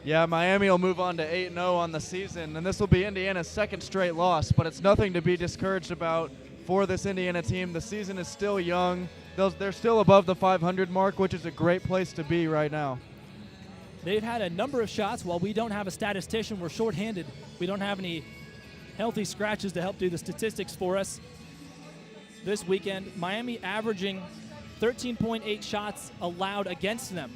Yeah, Miami will move on to 8-0 on the season, and this will be Indiana's second straight loss, but it's nothing to be discouraged about for this Indiana team. The season is still young. They're still above the 500 mark, which is a great place to be right now. They've had a number of shots. While we don't have a statistician, we're shorthanded. We don't have any healthy scratches to help do the statistics for us. This weekend, Miami averaging 13.8 shots allowed against them.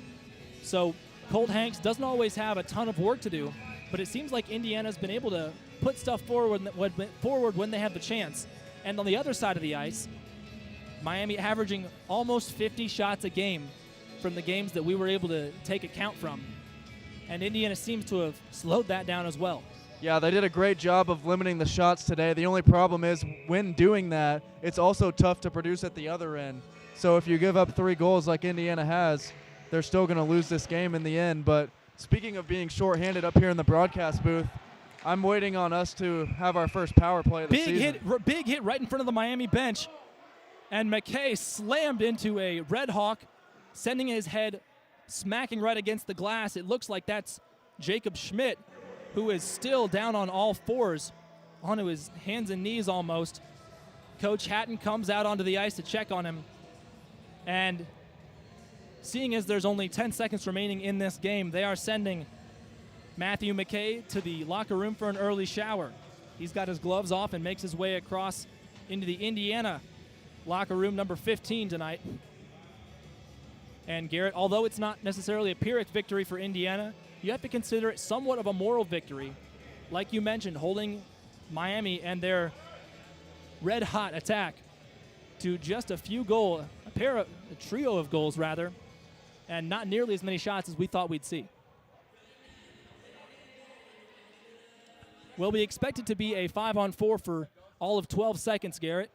So Colt Hanks doesn't always have a ton of work to do, but it seems like Indiana's been able to put stuff forward when they have the chance. And on the other side of the ice, Miami averaging almost 50 shots a game from the games that we were able to take account from. And Indiana seems to have slowed that down as well. Yeah, they did a great job of limiting the shots today. The only problem is when doing that, it's also tough to produce at the other end. So if you give up 3 goals like Indiana has, they're still going to lose this game in the end. But speaking of being shorthanded up here in the broadcast booth, I'm waiting on us to have our first power play of the season. Big hit right in front of the Miami bench. And McKay slammed into a Redhawk, sending his head smacking right against the glass. It looks like that's Jacob Schmidt, who is still down on all fours, onto his hands and knees almost. Coach Hatton comes out onto the ice to check on him. And seeing as there's only 10 seconds remaining in this game, they are sending Matthew McKay to the locker room for an early shower. He's got his gloves off and makes his way across into the Indiana locker room, number 15 tonight. And Garrett, although it's not necessarily a Pyrrhic victory for Indiana, you have to consider it somewhat of a moral victory. Like you mentioned, holding Miami and their red-hot attack to just a trio of goals, rather, and not nearly as many shots as we thought we'd see. Well, we expect it to be a 5-on-4 for all of 12 seconds, Garrett.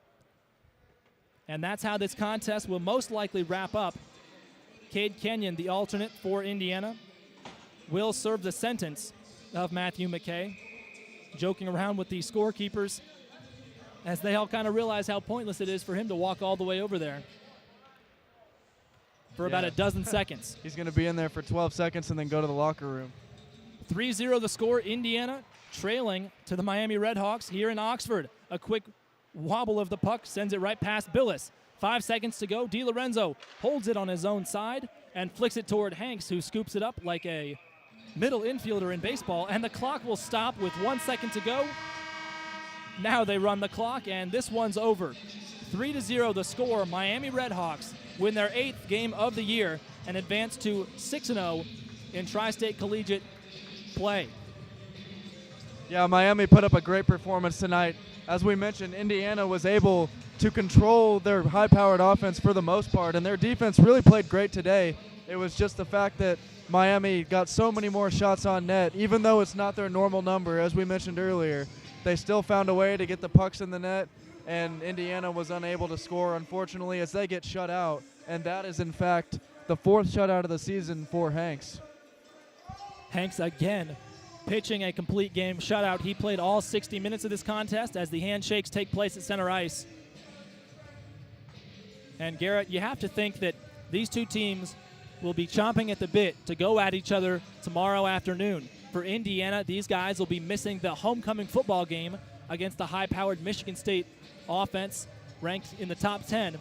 And that's how this contest will most likely wrap up. Cade Kenyon, the alternate for Indiana, will serve the sentence of Matthew McKay, joking around with the scorekeepers as they all kind of realize how pointless it is for him to walk all the way over there for about a dozen seconds. He's going to be in there for 12 seconds and then go to the locker room. 3-0 the score. Indiana trailing to the Miami Redhawks here in Oxford. A quick wobble of the puck sends it right past Billis. 5 seconds to go. DiLorenzo holds it on his own side and flicks it toward Hanks, who scoops it up like a middle infielder in baseball. And the clock will stop with 1 second to go. Now they run the clock, and this one's over. 3-0 the score. Miami Redhawks win their 8th game of the year and advance to 6-0 in Tri-State Collegiate play. Yeah, Miami put up a great performance tonight. As we mentioned, Indiana was able to control their high-powered offense for the most part, and their defense really played great today. It was just the fact that Miami got so many more shots on net, even though it's not their normal number, as we mentioned earlier. They still found a way to get the pucks in the net, and Indiana was unable to score, unfortunately, as they get shut out. And that is, in fact, the 4th shutout of the season for Hanks. Hanks again pitching a complete game shutout. He played all 60 minutes of this contest as the handshakes take place at center ice. And Garrett, you have to think that these two teams will be chomping at the bit to go at each other tomorrow afternoon. For Indiana, these guys will be missing the homecoming football game against the high-powered Michigan State offense ranked in the top 10.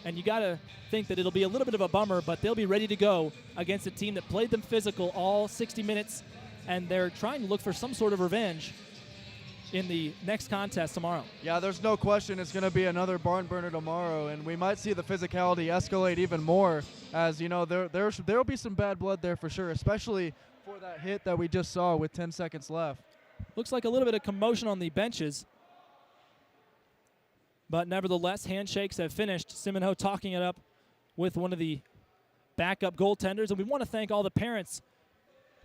And you got to think that it'll be a little bit of a bummer, but they'll be ready to go against a team that played them physical all 60 minutes, and they're trying to look for some sort of revenge. in the next contest tomorrow. Yeah, there's no question it's going to be another barn burner tomorrow, and we might see the physicality escalate even more, as you know there'll be some bad blood there for sure, especially for that hit that we just saw with 10 seconds left. Looks like a little bit of commotion on the benches, but nevertheless, handshakes have finished. Simon-Ho talking it up with one of the backup goaltenders, and we want to thank all the parents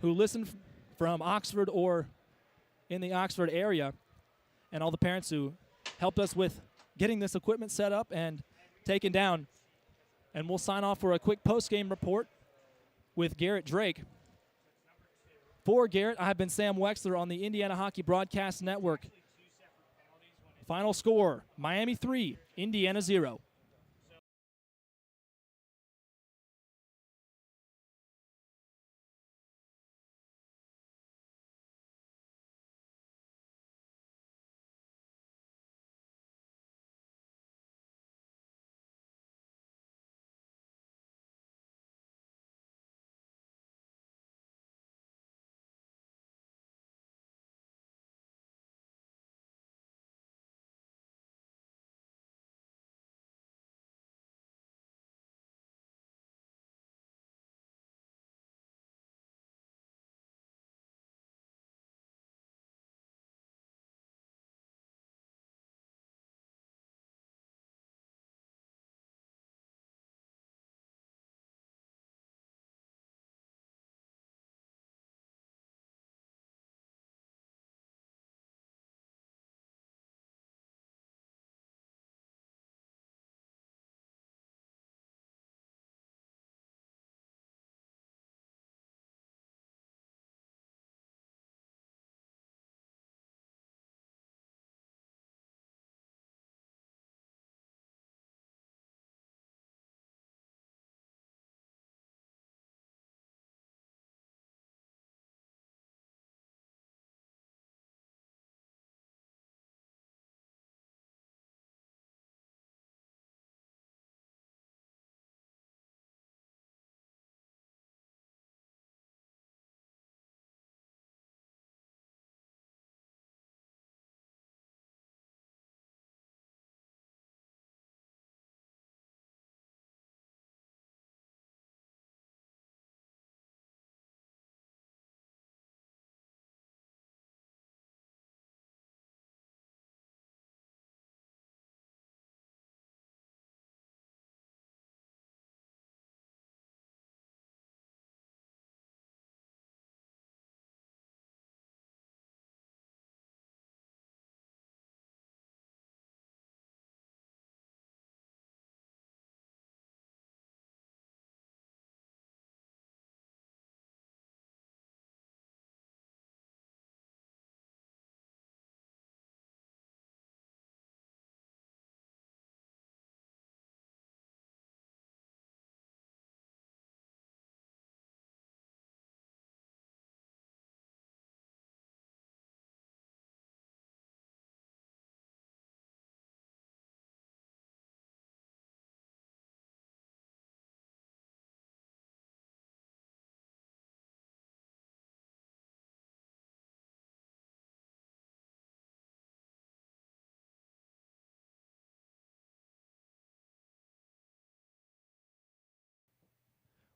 who listen from Oxford or in the Oxford area, and all the parents who helped us with getting this equipment set up and taken down. And we'll sign off for a quick post-game report with Garrett Drake. For Garrett, I have been Sam Weixler on the Indiana Hockey Broadcast Network. Final score, Miami 3, Indiana 0.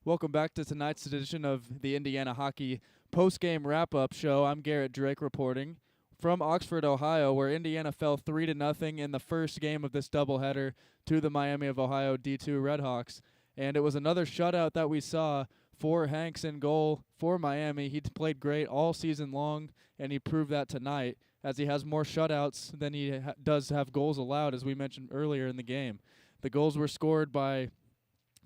Welcome back to tonight's edition of the Indiana Hockey Postgame Wrap-Up Show. I'm Garrett Drake reporting from Oxford, Ohio, where Indiana fell 3-0 in the first game of this doubleheader to the Miami of Ohio D2 Redhawks. And it was another shutout that we saw for Hanks in goal for Miami. He played great all season long, and he proved that tonight, as he has more shutouts than he does have goals allowed, as we mentioned earlier in the game. The goals were scored by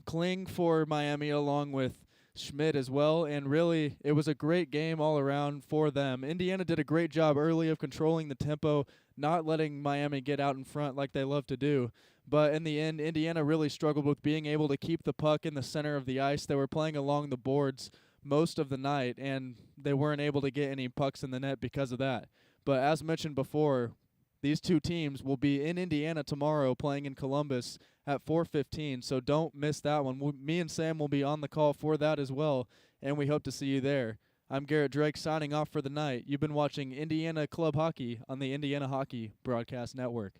Kling for Miami along with Schmidt as well, and really it was a great game all around for them. Indiana did a great job early of controlling the tempo, not letting Miami get out in front like they love to do. But in the end, Indiana really struggled with being able to keep the puck in the center of the ice. They were playing along the boards most of the night, and they weren't able to get any pucks in the net because of that. But as mentioned before, these two teams will be in Indiana tomorrow playing in Columbus at 4:15, so don't miss that one. Me and Sam will be on the call for that as well, and we hope to see you there. I'm Garrett Drake signing off for the night. You've been watching Indiana Club Hockey on the Indiana Hockey Broadcast Network.